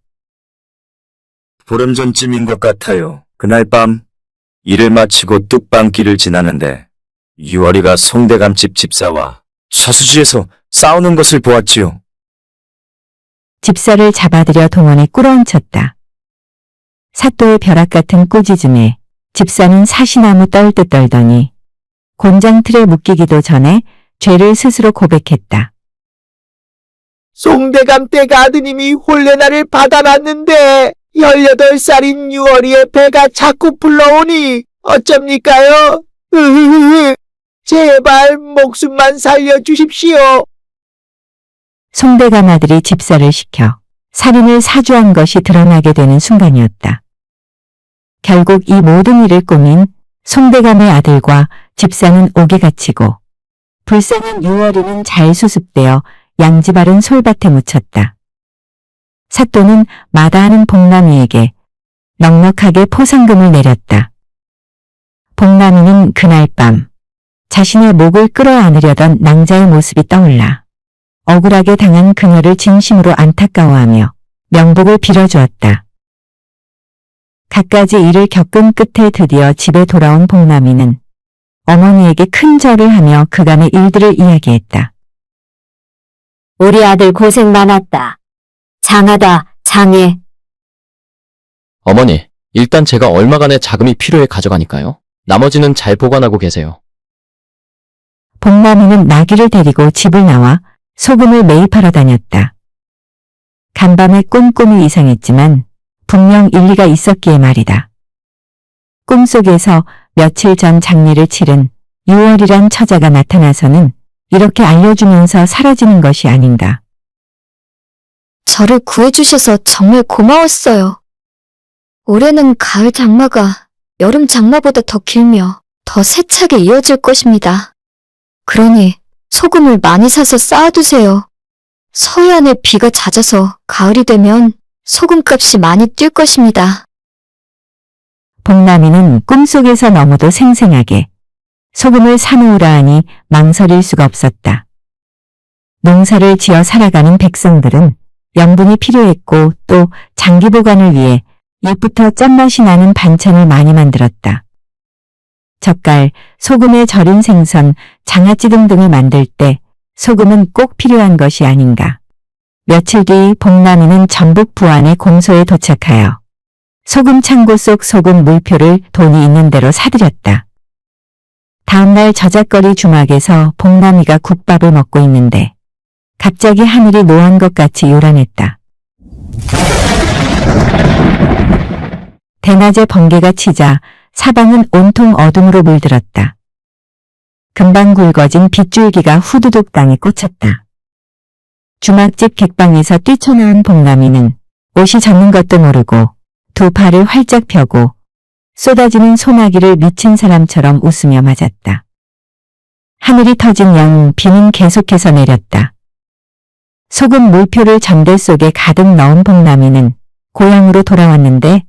보름 전쯤인 것 같아요. 그날 밤 일을 마치고 뚝방길을 지나는데 6월이가 송대감집 집사와 저수지에서 싸우는 것을 보았지요. 집사를 잡아들여 동원에 꿇어앉혔다. 사또의 벼락 같은 꾸짖음에 집사는 사시나무 떨 듯 떨더니 곤장 틀에 묶이기도 전에 죄를 스스로 고백했다. 송대감 댁 아드님이 혼례 날을 받아놨는데 18살인 6월이의 배가 자꾸 불러오니 어쩝니까요? 제발 목숨만 살려주십시오. 송대감 아들이 집사를 시켜 살인을 사주한 것이 드러나게 되는 순간이었다. 결국 이 모든 일을 꾸민 송대감의 아들과 집사는 옥에 갇히고 불쌍한 유월이는 잘 수습되어 양지바른 솔밭에 묻혔다. 사또는 마다하는 복남이에게 넉넉하게 포상금을 내렸다. 복남이는 그날 밤 자신의 목을 끌어안으려던 낭자의 모습이 떠올라 억울하게 당한 그녀를 진심으로 안타까워하며 명복을 빌어주었다. 갖가지 일을 겪은 끝에 드디어 집에 돌아온 복남이는 어머니에게 큰 절을 하며 그간의 일들을 이야기했다. 우리 아들 고생 많았다. 장하다, 장해. 어머니, 일단 제가 얼마간의 자금이 필요해 가져가니까요. 나머지는 잘 보관하고 계세요. 복남이는 나귀를 데리고 집을 나와 소금을 매입하러 다녔다. 간밤에 꿈꾸미 이상했지만 분명 일리가 있었기에 말이다. 꿈속에서 며칠 전 장례를 치른 6월이란 처자가 나타나서는 이렇게 알려주면서 사라지는 것이 아닌가. 저를 구해주셔서 정말 고마웠어요. 올해는 가을 장마가 여름 장마보다 더 길며 더 세차게 이어질 것입니다. 그러니 소금을 많이 사서 쌓아두세요. 서해안에 비가 잦아서 가을이 되면 소금값이 많이 뛸 것입니다. 복남이는 꿈속에서 너무도 생생하게 소금을 사놓으라 하니 망설일 수가 없었다. 농사를 지어 살아가는 백성들은 염분이 필요했고 또 장기 보관을 위해 옛부터 짠맛이 나는 반찬을 많이 만들었다. 젓갈, 소금에 절인 생선, 장아찌 등등을 만들 때 소금은 꼭 필요한 것이 아닌가. 며칠 뒤 복남이는 전북 부안의 공소에 도착하여 소금 창고 속 소금 물표를 돈이 있는 대로 사들였다. 다음날 저작거리 주막에서 복남이가 국밥을 먹고 있는데 갑자기 하늘이 노한 것 같이 요란했다. 대낮에 번개가 치자 사방은 온통 어둠으로 물들었다. 금방 굵어진 빗줄기가 후두둑 땅에 꽂혔다. 주막집 객방에서 뛰쳐나온 복남이는 옷이 젖는 것도 모르고 두 팔을 활짝 펴고 쏟아지는 소나기를 미친 사람처럼 웃으며 맞았다. 하늘이 터진 양 비는 계속해서 내렸다. 소금 물표를 전대 속에 가득 넣은 복남이는 고향으로 돌아왔는데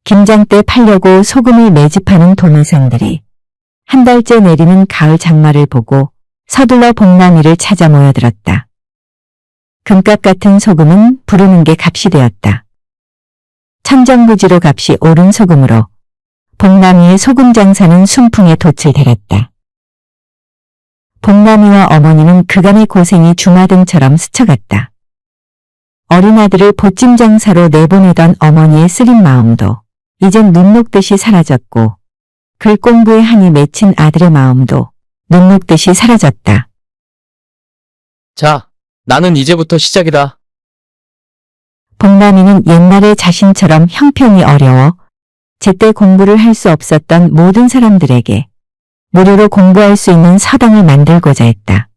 김장 때 팔려고 소금을 매집하는 도매상들이 한 달째 내리는 가을 장마를 보고 서둘러 복남이를 찾아 모여들었다. 금값 같은 소금은 부르는 게 값이 되었다. 천정부지로 값이 오른 소금으로 복남이의 소금 장사는 순풍에 돛을 달았다. 복남이와 어머니는 그간의 고생이 주마등처럼 스쳐갔다. 어린 아들을 보찜 장사로 내보내던 어머니의 쓰린 마음도 이젠 눈 녹듯이 사라졌고 글 공부에 한이 맺힌 아들의 마음도 눈 녹듯이 사라졌다. 자, 나는 이제부터 시작이다. 복남이는 옛날의 자신처럼 형편이 어려워 제때 공부를 할 수 없었던 모든 사람들에게 무료로 공부할 수 있는 서당을 만들고자 했다.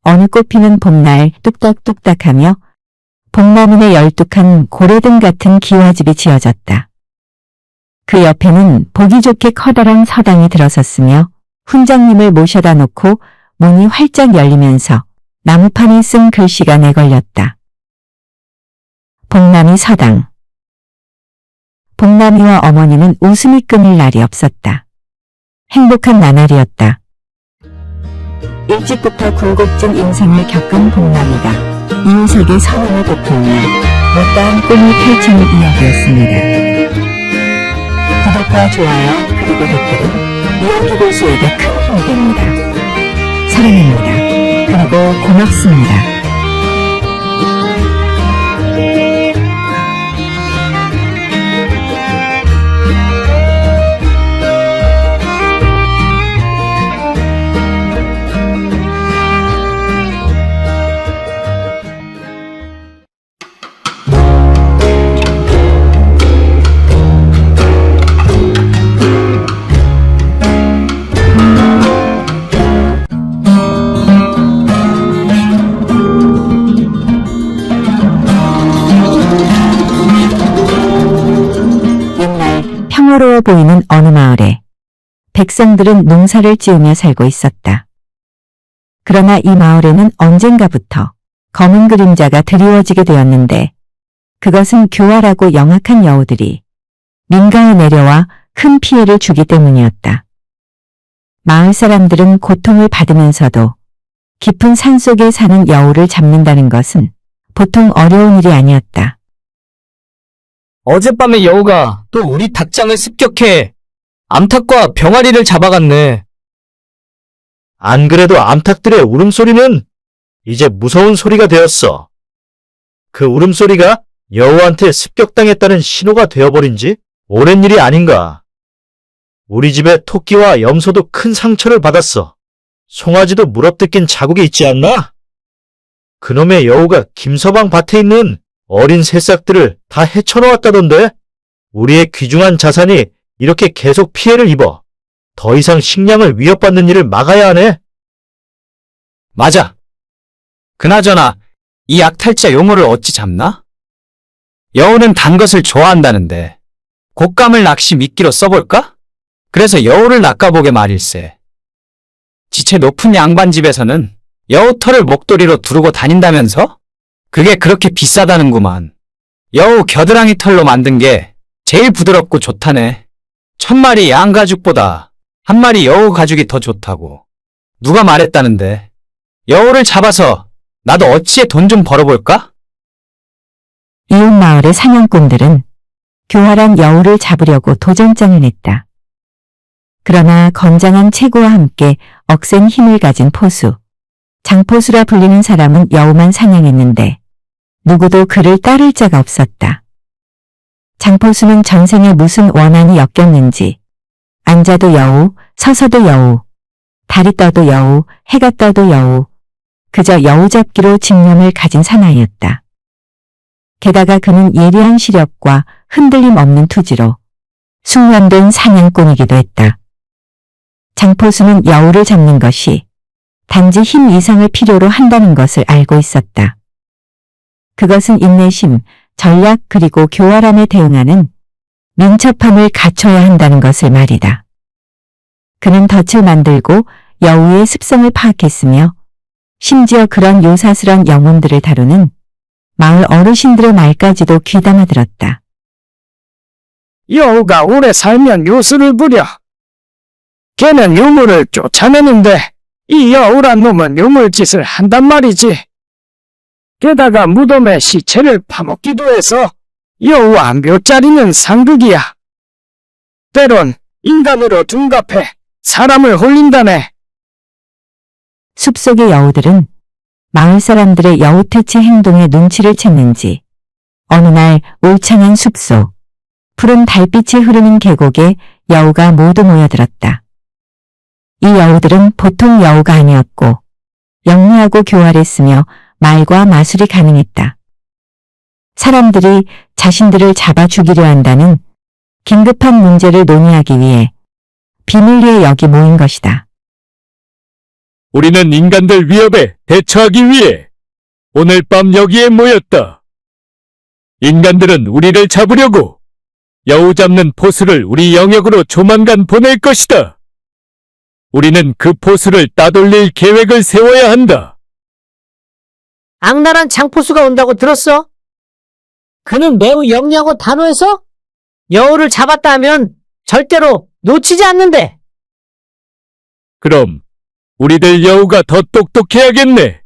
어느 꽃피는 봄날 뚝딱뚝딱하며 복남인의 열뚝한 고래등 같은 기와집이 지어졌다. 그 옆에는 보기 좋게 커다란 서당이 들어섰으며 훈장님을 모셔다 놓고 문이 활짝 열리면서 나무판에 쓴 글씨가 내걸렸다. 복남이 서당. 복남이와 어머니는 웃음이 끊일 날이 없었다. 행복한 나날이었다. 일찍부터 굴곡진 인생을 겪은 복남이가 이웃에게 서름을 베풀며 못다한 꿈을 펼치는 이야기였습니다. 구독과 좋아요 그리고 댓글은 이야기 고수에게 큰 힘이 됩니다. 사랑합니다. 그리고 고맙습니다. 평화로워 보이는 어느 마을에 백성들은 농사를 지으며 살고 있었다. 그러나 이 마을에는 언젠가부터 검은 그림자가 드리워지게 되었는데 그것은 교활하고 영악한 여우들이 민가에 내려와 큰 피해를 주기 때문이었다. 마을 사람들은 고통을 받으면서도 깊은 산 속에 사는 여우를 잡는다는 것은 보통 어려운 일이 아니었다. 어젯밤에 여우가 또 우리 닭장을 습격해 암탉과 병아리를 잡아갔네. 안 그래도 암탉들의 울음소리는 이제 무서운 소리가 되었어. 그 울음소리가 여우한테 습격당했다는 신호가 되어버린 지 오랜 일이 아닌가. 우리 집에 토끼와 염소도 큰 상처를 받았어. 송아지도 물어뜯긴 자국이 있지 않나? 그놈의 여우가 김서방 밭에 있는 어린 새싹들을 다 헤쳐놓았다던데? 우리의 귀중한 자산이 이렇게 계속 피해를 입어 더 이상 식량을 위협받는 일을 막아야 하네. 맞아. 그나저나 이 약탈자 용어를 어찌 잡나? 여우는 단 것을 좋아한다는데 곶감을 낚시 미끼로 써볼까? 그래서 여우를 낚아보게 말일세. 지체 높은 양반집에서는 여우 털을 목도리로 두르고 다닌다면서? 그게 그렇게 비싸다는구만. 여우 겨드랑이 털로 만든 게 제일 부드럽고 좋다네. 1000마리 양 가죽보다 1마리 여우 가죽이 더 좋다고. 누가 말했다는데? 여우를 잡아서 나도 어치에 돈 좀 벌어볼까? 이웃 마을의 사냥꾼들은 교활한 여우를 잡으려고 도전장을 냈다. 그러나 건장한 체구와 함께 억센 힘을 가진 포수, 장포수라 불리는 사람은 여우만 사냥했는데 누구도 그를 따를 자가 없었다. 장포수는 전생에 무슨 원한이 엮였는지 앉아도 여우, 서서도 여우, 달이 떠도 여우, 해가 떠도 여우, 그저 여우 잡기로 집념을 가진 사나이였다. 게다가 그는 예리한 시력과 흔들림 없는 투지로 숙련된 사냥꾼이기도 했다. 장포수는 여우를 잡는 것이 단지 힘 이상을 필요로 한다는 것을 알고 있었다. 그것은 인내심, 전략 그리고 교활함에 대응하는 민첩함을 갖춰야 한다는 것을 말이다. 그는 덫을 만들고 여우의 습성을 파악했으며 심지어 그런 요사스런 영혼들을 다루는 마을 어르신들의 말까지도 귀담아 들었다. 여우가 오래 살면 요술을 부려. 걔는 유물을 쫓아내는데 이 여우란 놈은 유물짓을 한단 말이지. 게다가 무덤에 시체를 파먹기도 해서 여우 한 묘짜리는 상극이야. 때론 인간으로 둔갑해 사람을 홀린다네. 숲속의 여우들은 마을 사람들의 여우퇴치 행동에 눈치를 챘는지 어느 날 울창한 숲속, 푸른 달빛이 흐르는 계곡에 여우가 모두 모여들었다. 이 여우들은 보통 여우가 아니었고 영리하고 교활했으며 말과 마술이 가능했다. 사람들이 자신들을 잡아 죽이려 한다는 긴급한 문제를 논의하기 위해 비밀리에 여기 모인 것이다. 우리는 인간들 위협에 대처하기 위해 오늘 밤 여기에 모였다. 인간들은 우리를 잡으려고 여우 잡는 포수를 우리 영역으로 조만간 보낼 것이다. 우리는 그 포수를 따돌릴 계획을 세워야 한다. 악랄한 장포수가 온다고 들었어? 그는 매우 영리하고 단호해서 여우를 잡았다 하면 절대로 놓치지 않는데. 그럼 우리들 여우가 더 똑똑해야겠네.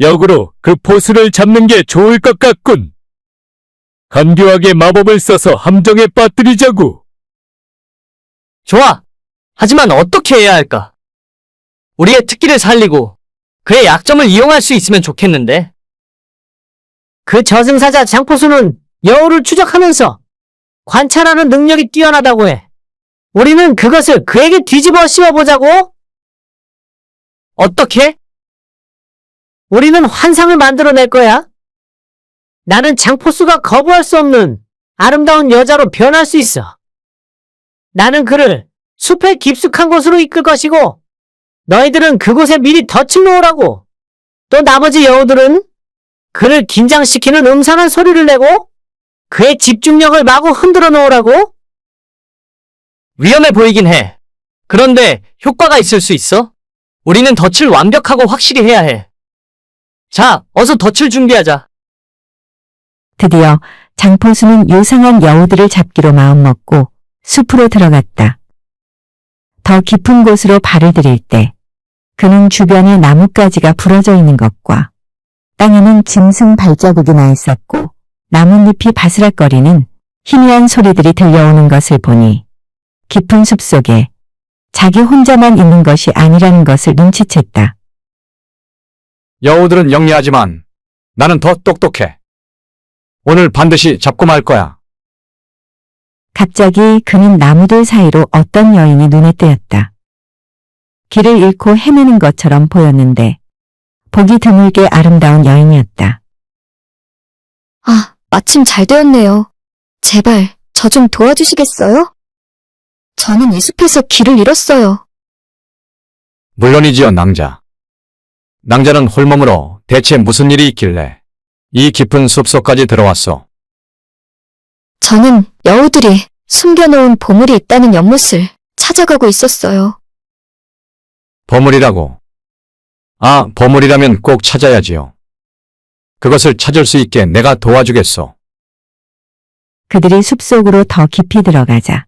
역으로 그 포수를 잡는 게 좋을 것 같군. 간교하게 마법을 써서 함정에 빠뜨리자고. 좋아. 하지만 어떻게 해야 할까? 우리의 특기를 살리고 그의 약점을 이용할 수 있으면 좋겠는데. 그 저승사자 장포수는 여우를 추적하면서 관찰하는 능력이 뛰어나다고 해. 우리는 그것을 그에게 뒤집어 씌워보자고. 어떻게? 우리는 환상을 만들어낼 거야. 나는 장포수가 거부할 수 없는 아름다운 여자로 변할 수 있어. 나는 그를 숲의 깊숙한 곳으로 이끌 것이고 너희들은 그곳에 미리 덫을 놓으라고. 또 나머지 여우들은 그를 긴장시키는 음산한 소리를 내고 그의 집중력을 마구 흔들어 놓으라고. 위험해 보이긴 해. 그런데 효과가 있을 수 있어? 우리는 덫을 완벽하고 확실히 해야 해. 자, 어서 덫을 준비하자. 드디어 장포수는 요상한 여우들을 잡기로 마음먹고 숲으로 들어갔다. 더 깊은 곳으로 발을 들일 때 그는 주변에 나뭇가지가 부러져 있는 것과 땅에는 짐승 발자국이 나 있었고 나뭇잎이 바스락거리는 희미한 소리들이 들려오는 것을 보니 깊은 숲 속에 자기 혼자만 있는 것이 아니라는 것을 눈치챘다. 여우들은 영리하지만 나는 더 똑똑해. 오늘 반드시 잡고 말 거야. 갑자기 그는 나무들 사이로 어떤 여인이 눈에 띄었다. 길을 잃고 헤매는 것처럼 보였는데 보기 드물게 아름다운 여인이었다. 아, 마침 잘 되었네요. 제발, 저 좀 도와주시겠어요? 저는 이 숲에서 길을 잃었어요. 물론이지요, 낭자. 낭자는 홀몸으로 대체 무슨 일이 있길래 이 깊은 숲속까지 들어왔어. 저는 여우들이 숨겨놓은 보물이 있다는 연못을 찾아가고 있었어요. 보물이라고. 아, 보물이라면 꼭 찾아야지요. 그것을 찾을 수 있게 내가 도와주겠소. 그들이 숲속으로 더 깊이 들어가자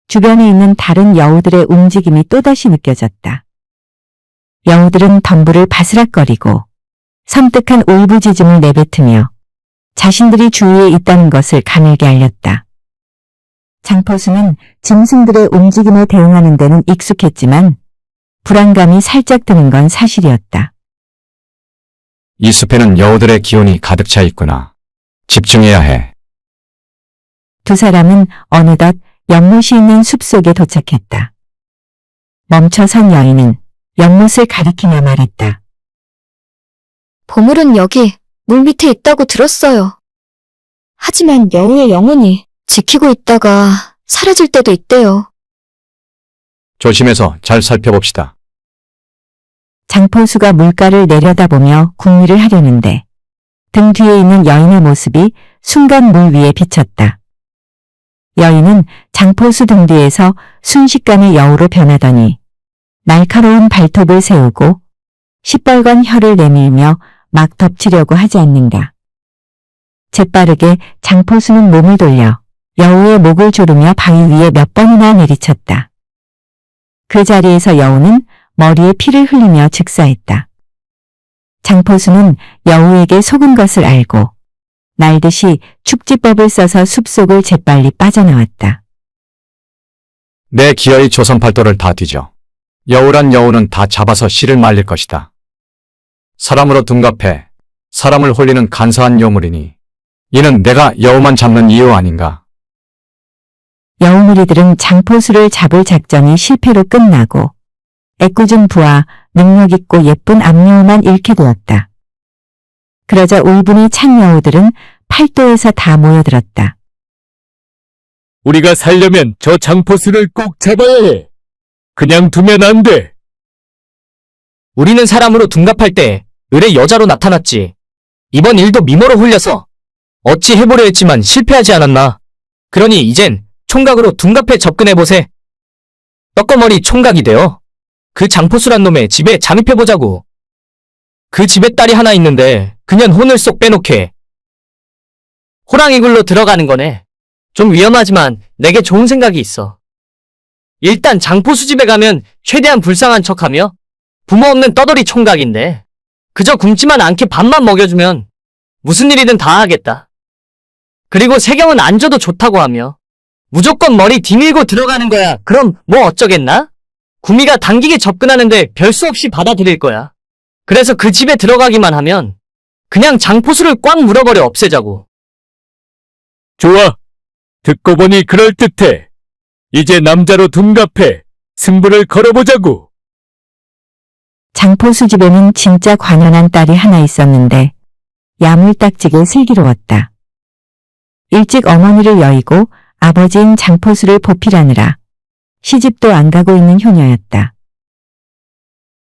주변에 있는 다른 여우들의 움직임이 또다시 느껴졌다. 여우들은 덤불을 바스락거리고 섬뜩한 울부짖음을 내뱉으며 자신들이 주위에 있다는 것을 가늘게 알렸다. 장포수는 짐승들의 움직임에 대응하는 데는 익숙했지만 불안감이 살짝 드는 건 사실이었다. 이 숲에는 여우들의 기운이 가득 차 있구나. 집중해야 해. 두 사람은 어느덧 연못이 있는 숲속에 도착했다. 멈춰선 여인은 연못을 가리키며 말했다. 보물은 여기 물 밑에 있다고 들었어요. 하지만 여우의 영혼이 지키고 있다가 사라질 때도 있대요. 조심해서 잘 살펴봅시다. 장포수가 물가를 내려다보며 궁리를 하려는데 등 뒤에 있는 여인의 모습이 순간 물 위에 비쳤다. 여인은 장포수 등 뒤에서 순식간에 여우로 변하더니 날카로운 발톱을 세우고 시뻘건 혀를 내밀며 막 덮치려고 하지 않는가. 재빠르게 장포수는 몸을 돌려 여우의 목을 조르며 바위 위에 몇 번이나 내리쳤다. 그 자리에서 여우는 머리에 피를 흘리며 즉사했다. 장포수는 여우에게 속은 것을 알고 날듯이 축지법을 써서 숲속을 재빨리 빠져나왔다. 내 기어이 조선팔도를 다 뒤져. 여우란 여우는 다 잡아서 씨를 말릴 것이다. 사람으로 둔갑해 사람을 홀리는 간사한 요물이니 이는 내가 여우만 잡는 이유 아닌가. 여우무리들은 장포수를 잡을 작전이 실패로 끝나고 애꿎은 부와 능력있고 예쁜 암여우만 잃게 되었다. 그러자 울분이 찬 여우들은 팔도에서 다 모여들었다. 우리가 살려면 저 장포수를 꼭 잡아야 해. 그냥 두면 안 돼. 우리는 사람으로 둔갑할 때 을의 여자로 나타났지. 이번 일도 미모로 홀려서 어찌 해보려 했지만 실패하지 않았나. 그러니 이젠 총각으로 둔갑해 접근해보세. 떡거머리 총각이 되어 그 장포수란 놈의 집에 잠입해보자고. 그 집에 딸이 하나 있는데 그년 혼을 쏙 빼놓게. 호랑이 굴로 들어가는 거네. 좀 위험하지만 내게 좋은 생각이 있어. 일단 장포수 집에 가면 최대한 불쌍한 척하며 부모 없는 떠돌이 총각인데 그저 굶지만 않게 밥만 먹여주면 무슨 일이든 다 하겠다. 그리고 세경은 안 줘도 좋다고 하며 무조건 머리 뒤밀고 들어가는 거야. 그럼 뭐 어쩌겠나? 구미가 당기게 접근하는데 별 수 없이 받아들일 거야. 그래서 그 집에 들어가기만 하면 그냥 장포수를 꽉 물어버려 없애자고. 좋아. 듣고 보니 그럴듯해. 이제 남자로 둔갑해 승부를 걸어보자고. 장포수 집에는 진짜 관연한 딸이 하나 있었는데 야물딱지게 슬기로웠다. 일찍 어머니를 여의고 아버지인 장포수를 보필하느라 시집도 안 가고 있는 효녀였다.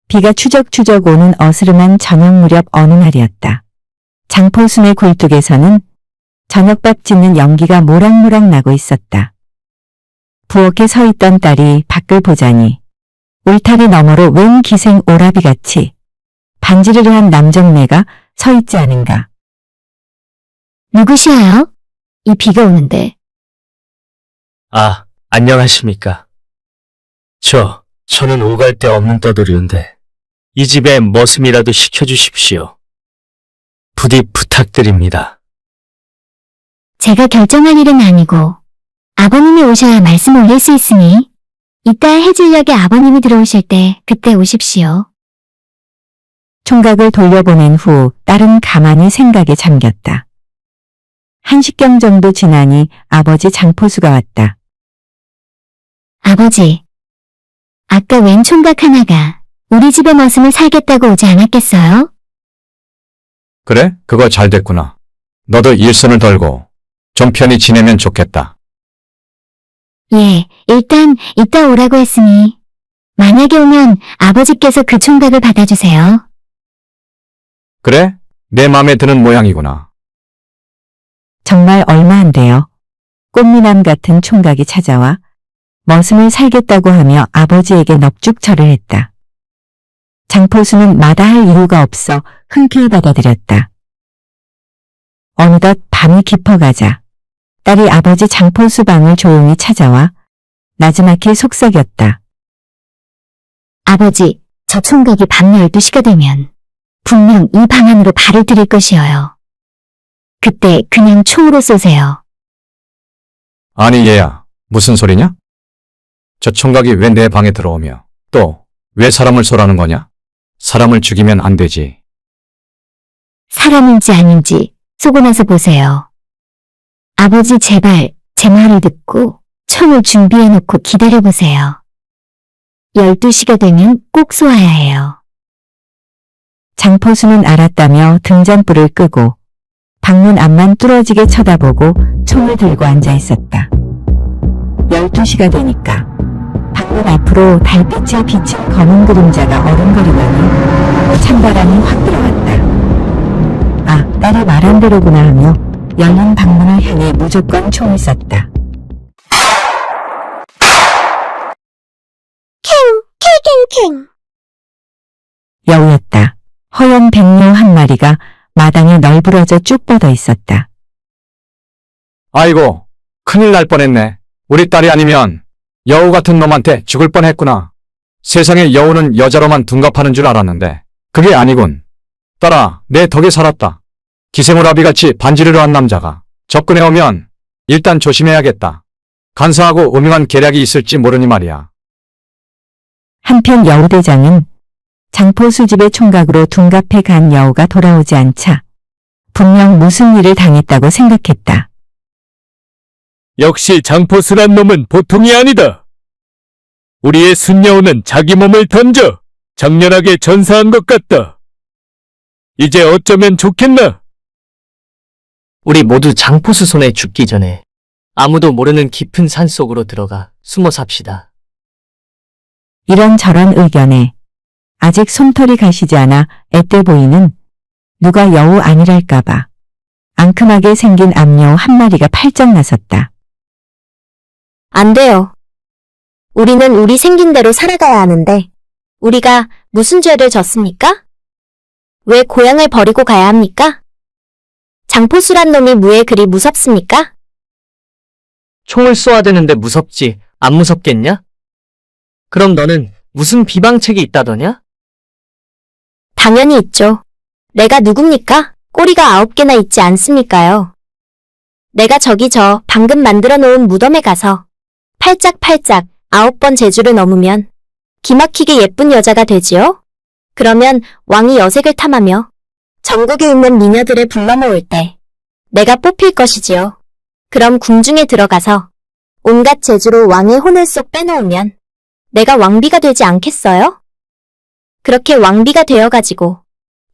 비가 추적추적 오는 어스름한 저녁 무렵 어느 날이었다. 장포수네 굴뚝에서는 저녁밥 짓는 연기가 모락모락 나고 있었다. 부엌에 서 있던 딸이 밖을 보자니 울타리 너머로 웬 기생 오라비같이 반지르르한 남정네가 서 있지 않은가. 누구시에요? 이 비가 오는데. 아, 안녕하십니까. 저는 오갈 데 없는 떠돌이인데 이 집에 머슴이라도 시켜주십시오. 부디 부탁드립니다. 제가 결정할 일은 아니고 아버님이 오셔야 말씀 올릴 수 있으니 이따 해질녘에 아버님이 들어오실 때 그때 오십시오. 총각을 돌려보낸 후 딸은 가만히 생각에 잠겼다. 1시경 정도 지나니 아버지 장포수가 왔다. 아버지, 아까 웬 총각 하나가 우리 집에 머슴을 살겠다고 오지 않았겠어요? 그래? 그거 잘 됐구나. 너도 일선을 덜고 좀 편히 지내면 좋겠다. 예, 일단 이따 오라고 했으니 만약에 오면 아버지께서 그 총각을 받아주세요. 그래? 내 맘에 드는 모양이구나. 정말 얼마 안 돼요. 꽃미남 같은 총각이 찾아와 머슴을 살겠다고 하며 아버지에게 넙죽절을 했다. 장포수는 마다할 이유가 없어 흔쾌히 받아들였다. 어느덧 밤이 깊어가자 딸이 아버지 장포수 방을 조용히 찾아와 나지막히 속삭였다. 아버지, 저 총각이 밤 12시가 되면 분명 이 방 안으로 발을 들일 것이어요. 그때 그냥 총으로 쏘세요. 아니 얘야, 무슨 소리냐? 저 총각이 왜 내 방에 들어오며 또 왜 사람을 쏘라는 거냐? 사람을 죽이면 안 되지. 사람인지 아닌지 쏘고 나서 보세요. 아버지 제발 제 말을 듣고 총을 준비해놓고 기다려보세요. 12시가 되면 꼭 쏘아야 해요. 장포수는 알았다며 등잔불을 끄고 방문 앞만 뚫어지게 쳐다보고 총을 들고 앉아 있었다. 12시가 되니까 방문 앞으로 달빛에 비친 검은 그림자가 어른거리더니 찬바람이 확 들어왔다. 아, 딸이 말한 대로구나 하며 열린 방문을 향해 무조건 총을 쐈다. 캥! 여우였다. 허연 백료 한 마리가 마당에 널브러져 쭉 뻗어 있었다. 아이고, 큰일 날 뻔했네. 우리 딸이 아니면 여우 같은 놈한테 죽을 뻔했구나. 세상에 여우는 여자로만 둔갑하는 줄 알았는데 그게 아니군. 딸아, 내 덕에 살았다. 기생오라비같이 반지르르 한 남자가 접근해오면 일단 조심해야겠다. 간사하고 음흉한 계략이 있을지 모르니 말이야. 한편 여우대장은 장포수 집의 총각으로 둔갑해 간 여우가 돌아오지 않자 분명 무슨 일을 당했다고 생각했다. 역시 장포수란 놈은 보통이 아니다. 우리의 순여우는 자기 몸을 던져 장렬하게 전사한 것 같다. 이제 어쩌면 좋겠나? 우리 모두 장포수 손에 죽기 전에 아무도 모르는 깊은 산 속으로 들어가 숨어 삽시다. 이런저런 의견에 아직 솜털이 가시지 않아 앳돼 보이는 누가 여우 아니랄까봐 앙큼하게 생긴 암여우 한 마리가 팔쩍 나섰다. 안 돼요. 우리는 우리 생긴 대로 살아가야 하는데 우리가 무슨 죄를 졌습니까? 왜 고향을 버리고 가야 합니까? 장포수란 놈이 무에 그리 무섭습니까? 총을 쏘아대는데 무섭지 안 무섭겠냐? 그럼 너는 무슨 비방책이 있다더냐? 당연히 있죠. 내가 누굽니까? 꼬리가 9개나 있지 않습니까요? 내가 저기 저 방금 만들어 놓은 무덤에 가서 팔짝팔짝 9번 제주를 넘으면 기막히게 예쁜 여자가 되지요? 그러면 왕이 여색을 탐하며 전국에 있는 미녀들을 불러 모을 때 내가 뽑힐 것이지요. 그럼 궁중에 들어가서 온갖 제주로 왕의 혼을 쏙 빼놓으면 내가 왕비가 되지 않겠어요? 그렇게 왕비가 되어가지고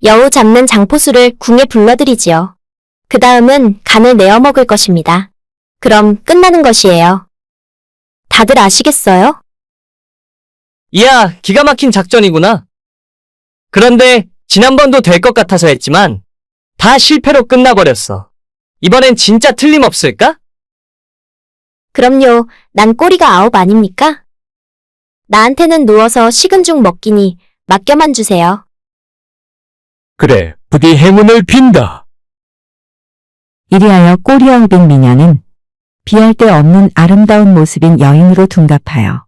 여우 잡는 장포수를 궁에 불러들이지요. 그 다음은 간을 내어 먹을 것입니다. 그럼 끝나는 것이에요. 다들 아시겠어요? 이야, 기가 막힌 작전이구나. 그런데 지난번도 될 것 같아서 했지만 다 실패로 끝나버렸어. 이번엔 진짜 틀림없을까? 그럼요. 난 꼬리가 9 아닙니까? 나한테는 누워서 식은 죽 먹기니 맡겨만 주세요. 그래, 부디 행운을 빈다. 이리하여 꼬리 9인 미녀는 비할 데 없는 아름다운 모습인 여인으로 둔갑하여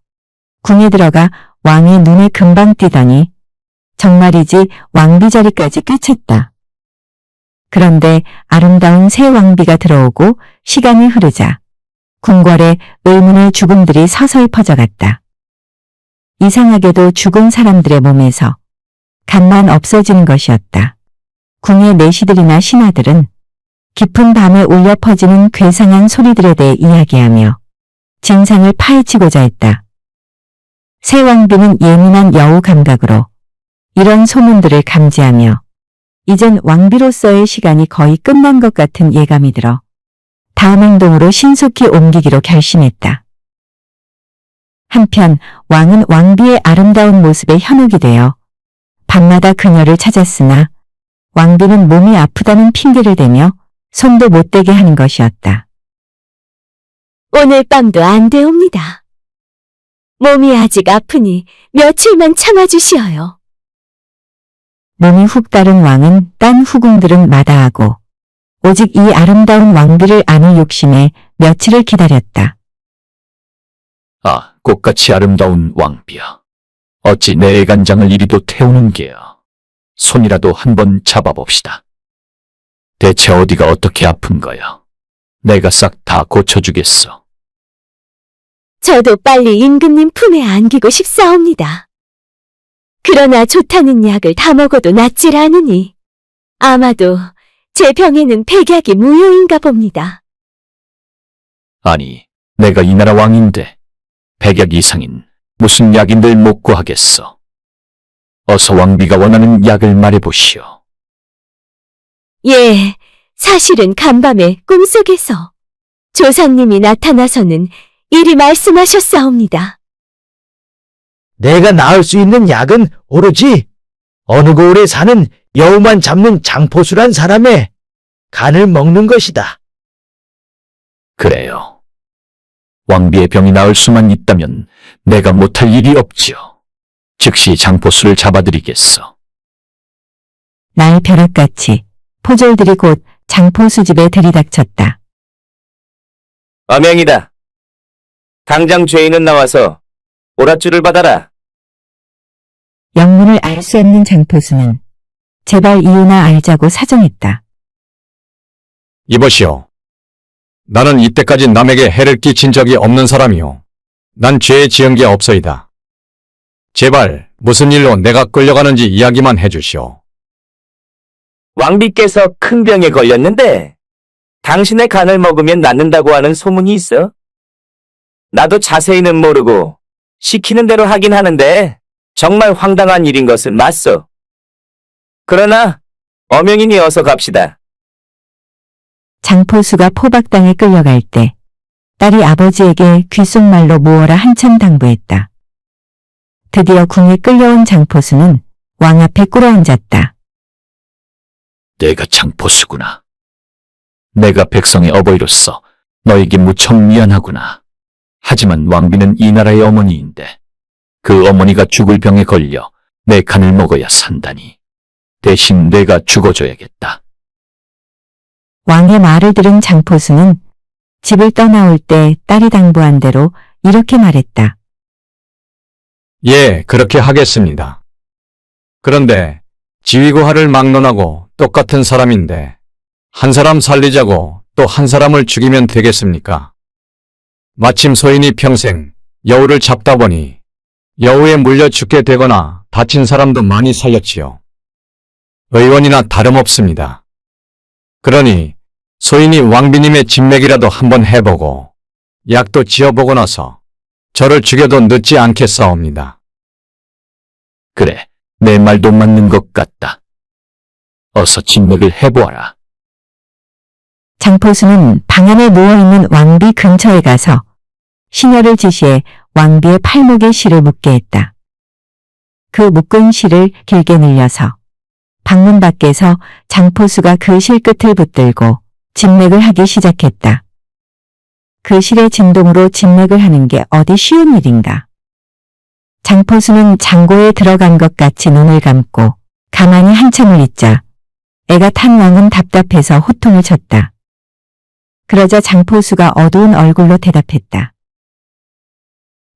궁에 들어가 왕의 눈에 금방 띄더니 정말이지 왕비 자리까지 꿰찼다. 그런데 아름다운 새 왕비가 들어오고 시간이 흐르자 궁궐에 의문의 죽음들이 서서히 퍼져갔다. 이상하게도 죽은 사람들의 몸에서 간만 없어지는 것이었다. 궁의 내시들이나 신하들은 깊은 밤에 울려 퍼지는 괴상한 소리들에 대해 이야기하며 진상을 파헤치고자 했다. 새 왕비는 예민한 여우 감각으로 이런 소문들을 감지하며 이젠 왕비로서의 시간이 거의 끝난 것 같은 예감이 들어 다음 행동으로 신속히 옮기기로 결심했다. 한편 왕은 왕비의 아름다운 모습에 현혹이 되어 밤마다 그녀를 찾았으나 왕비는 몸이 아프다는 핑계를 대며 손도 못 대게 하는 것이었다. 오늘 밤도 안 되옵니다. 몸이 아직 아프니 며칠만 참아주시어요. 몸이 훅 다른 왕은 딴 후궁들은 마다하고 오직 이 아름다운 왕비를 안을 욕심에 며칠을 기다렸다. 아, 꽃같이 아름다운 왕비야. 어찌 내 애간장을 이리도 태우는 게야. 손이라도 한번 잡아봅시다. 대체 어디가 어떻게 아픈 거야? 내가 싹 다 고쳐주겠어. 저도 빨리 임금님 품에 안기고 싶사옵니다. 그러나 좋다는 약을 다 먹어도 낫질 않으니 아마도 제 병에는 백약이 무효인가 봅니다. 아니, 내가 이 나라 왕인데 100약 이상인 무슨 약인들 못 구하겠어. 어서 왕비가 원하는 약을 말해보시오. 예, 사실은 간밤에 꿈속에서 조상님이 나타나서는 이리 말씀하셨사옵니다. 내가 낳을 수 있는 약은 오로지 어느 고을에 사는 여우만 잡는 장포수란 사람의 간을 먹는 것이다. 그래요. 왕비의 병이 나을 수만 있다면 내가 못할 일이 없지요. 즉시 장포수를 잡아드리겠어. 날 벼락같이 포졸들이 곧 장포수 집에 들이닥쳤다. 어명이다. 당장 죄인은 나와서 오랏줄을 받아라. 영문을 알 수 없는 장포수는 제발 이유나 알자고 사정했다. 이보시오. 나는 이때까지 남에게 해를 끼친 적이 없는 사람이오. 난 죄 지은 게 없어이다. 제발 무슨 일로 내가 끌려가는지 이야기만 해주시오. 왕비께서 큰 병에 걸렸는데 당신의 간을 먹으면 낫는다고 하는 소문이 있어. 나도 자세히는 모르고 시키는 대로 하긴 하는데 정말 황당한 일인 것은 맞소. 그러나 어명이니 어서 갑시다. 장포수가 포박당에 끌려갈 때 딸이 아버지에게 귓속말로 모어라 한참 당부했다. 드디어 궁에 끌려온 장포수는 왕 앞에 꿇어앉았다. 내가 장포수구나. 내가 백성의 어버이로서 너에게 무척 미안하구나. 하지만 왕비는 이 나라의 어머니인데 그 어머니가 죽을 병에 걸려 내 간을 먹어야 산다니. 대신 내가 죽어줘야겠다. 왕의 말을 들은 장포수는 집을 떠나올 때 딸이 당부한 대로 이렇게 말했다. 예, 그렇게 하겠습니다. 그런데 지위고하를 막론하고 똑같은 사람인데 한 사람 살리자고 또 한 사람을 죽이면 되겠습니까? 마침 소인이 평생 여우를 잡다 보니 여우에 물려 죽게 되거나 다친 사람도 많이 살렸지요. 의원이나 다름없습니다. 그러니 소인이 왕비님의 진맥이라도 한번 해보고 약도 지어보고 나서 저를 죽여도 늦지 않겠사옵니다. 그래, 내 말도 맞는 것 같다. 어서 진맥을 해보아라. 장포수는 방 안에 누워있는 왕비 근처에 가서 시녀를 지시해 왕비의 팔목에 실을 묶게 했다. 그 묶은 실을 길게 늘려서 방문 밖에서 장포수가 그 실 끝을 붙들고 진맥을 하기 시작했다. 그 실의 진동으로 진맥을 하는 게 어디 쉬운 일인가. 장포수는 장고에 들어간 것 같이 눈을 감고 가만히 한참을 있자 애가 탄 왕은 답답해서 호통을 쳤다. 그러자 장포수가 어두운 얼굴로 대답했다.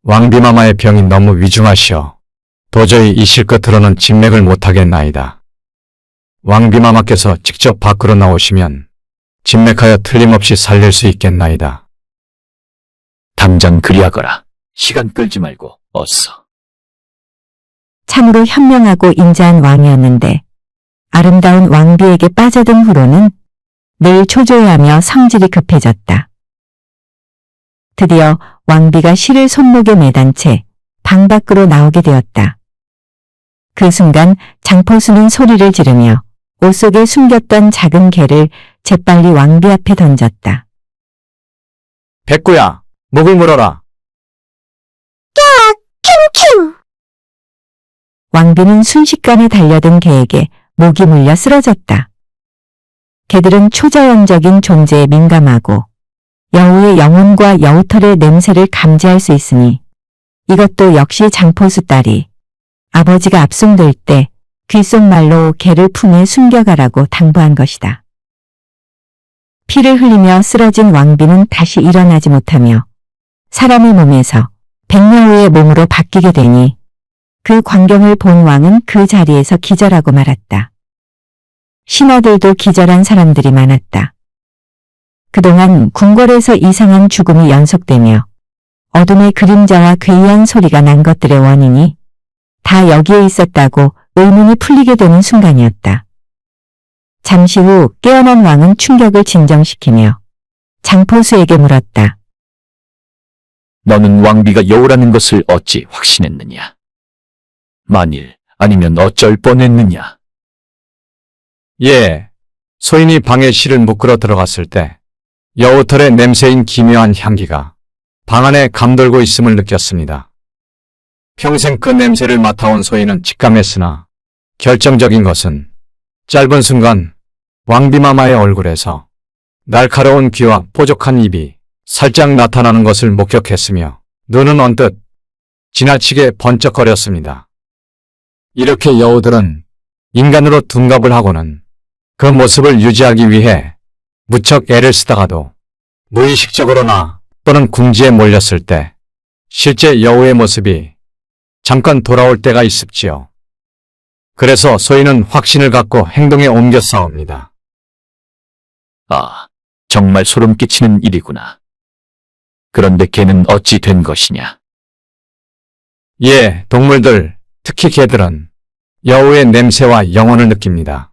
왕비마마의 병이 너무 위중하시오. 도저히 이 실끝으로는 진맥을 못하겠나이다. 왕비마마께서 직접 밖으로 나오시면 진맥하여 틀림없이 살릴 수 있겠나이다. 당장 그리하거라. 시간 끌지 말고 어서. 참으로 현명하고 인자한 왕이었는데 아름다운 왕비에게 빠져든 후로는 늘 초조해하며 성질이 급해졌다. 드디어 왕비가 실을 손목에 매단 채 방 밖으로 나오게 되었다. 그 순간 장포수는 소리를 지르며 옷 속에 숨겼던 작은 개를 재빨리 왕비 앞에 던졌다. 백구야, 목을 물어라. 왕비는 순식간에 달려든 개에게 목이 물려 쓰러졌다. 개들은 초자연적인 존재에 민감하고 여우의 영혼과 여우털의 냄새를 감지할 수 있으니 이것도 역시 장포수 딸이 아버지가 압송될 때 귓속말로 개를 품에 숨겨가라고 당부한 것이다. 피를 흘리며 쓰러진 왕비는 다시 일어나지 못하며 사람의 몸에서 백여우의 몸으로 바뀌게 되니 그 광경을 본 왕은 그 자리에서 기절하고 말았다. 신하들도 기절한 사람들이 많았다. 그동안 궁궐에서 이상한 죽음이 연속되며 어둠의 그림자와 괴이한 소리가 난 것들의 원인이 다 여기에 있었다고 의문이 풀리게 되는 순간이었다. 잠시 후 깨어난 왕은 충격을 진정시키며 장포수에게 물었다. 너는 왕비가 여우라는 것을 어찌 확신했느냐? 만일 아니면 어쩔 뻔했느냐? 예, 소인이 방에 실을 묶으러 들어갔을 때 여우털의 냄새인 기묘한 향기가 방 안에 감돌고 있음을 느꼈습니다. 평생 그 냄새를 맡아온 소인은 직감했으나 결정적인 것은 짧은 순간 왕비마마의 얼굴에서 날카로운 귀와 뾰족한 입이 살짝 나타나는 것을 목격했으며 눈은 언뜻 지나치게 번쩍거렸습니다. 이렇게 여우들은 인간으로 둔갑을 하고는 그 모습을 유지하기 위해 무척 애를 쓰다가도 무의식적으로나 또는 궁지에 몰렸을 때 실제 여우의 모습이 잠깐 돌아올 때가 있습지요. 그래서 소인은 확신을 갖고 행동에 옮겨 싸웁니다. 아, 정말 소름 끼치는 일이구나. 그런데 개는 어찌 된 것이냐? 예, 동물들, 특히 개들은 여우의 냄새와 영혼을 느낍니다.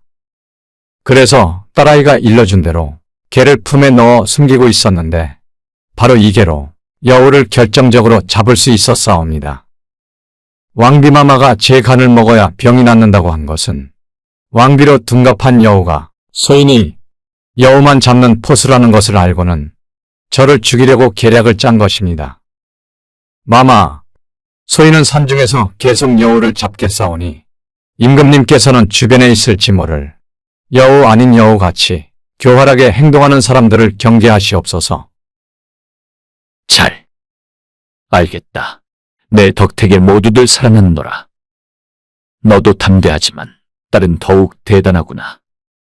그래서 딸아이가 일러준 대로 개를 품에 넣어 숨기고 있었는데 바로 이 개로 여우를 결정적으로 잡을 수 있었사옵니다. 왕비마마가 제 간을 먹어야 병이 낫는다고 한 것은 왕비로 둔갑한 여우가 소인이 여우만 잡는 포수라는 것을 알고는 저를 죽이려고 계략을 짠 것입니다. 마마, 소인은 산중에서 계속 여우를 잡겠사오니 임금님께서는 주변에 있을지 모를 여우 아닌 여우같이 교활하게 행동하는 사람들을 경계하시옵소서. 잘 알겠다. 내 덕택에 모두들 사랑하노라. 너도 담대하지만 딸은 더욱 대단하구나.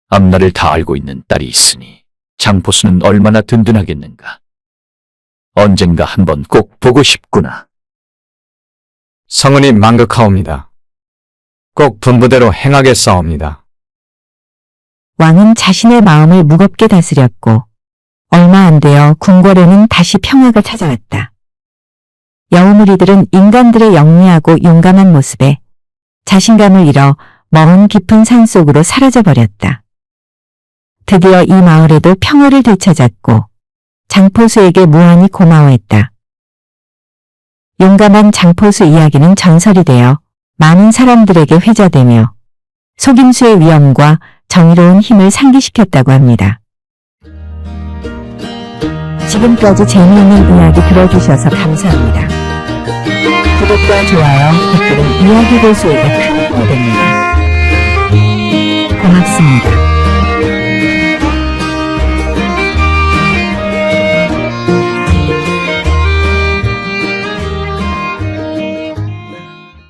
앞날을 다 알고 있는 딸이 있으니 장포수는 얼마나 든든하겠는가. 언젠가 한번 꼭 보고 싶구나. 성은이 만극하옵니다. 꼭 분부대로 행하겠사옵니다. 왕은 자신의 마음을 무겁게 다스렸고 얼마 안 되어 궁궐에는 다시 평화가 찾아왔다. 여우무리들은 인간들의 영리하고 용감한 모습에 자신감을 잃어 먼 깊은 산속으로 사라져버렸다. 드디어 이 마을에도 평화를 되찾았고 장포수에게 무한히 고마워했다. 용감한 장포수 이야기는 전설이 되어 많은 사람들에게 회자되며 속임수의 위엄과 정의로운 힘을 상기시켰다고 합니다. 지금까지 재미있는 이야기 들어주셔서 감사합니다. 구독과 좋아요, 댓글은 이야기 고수에게 큰 힘이 됩니다. 고맙습니다.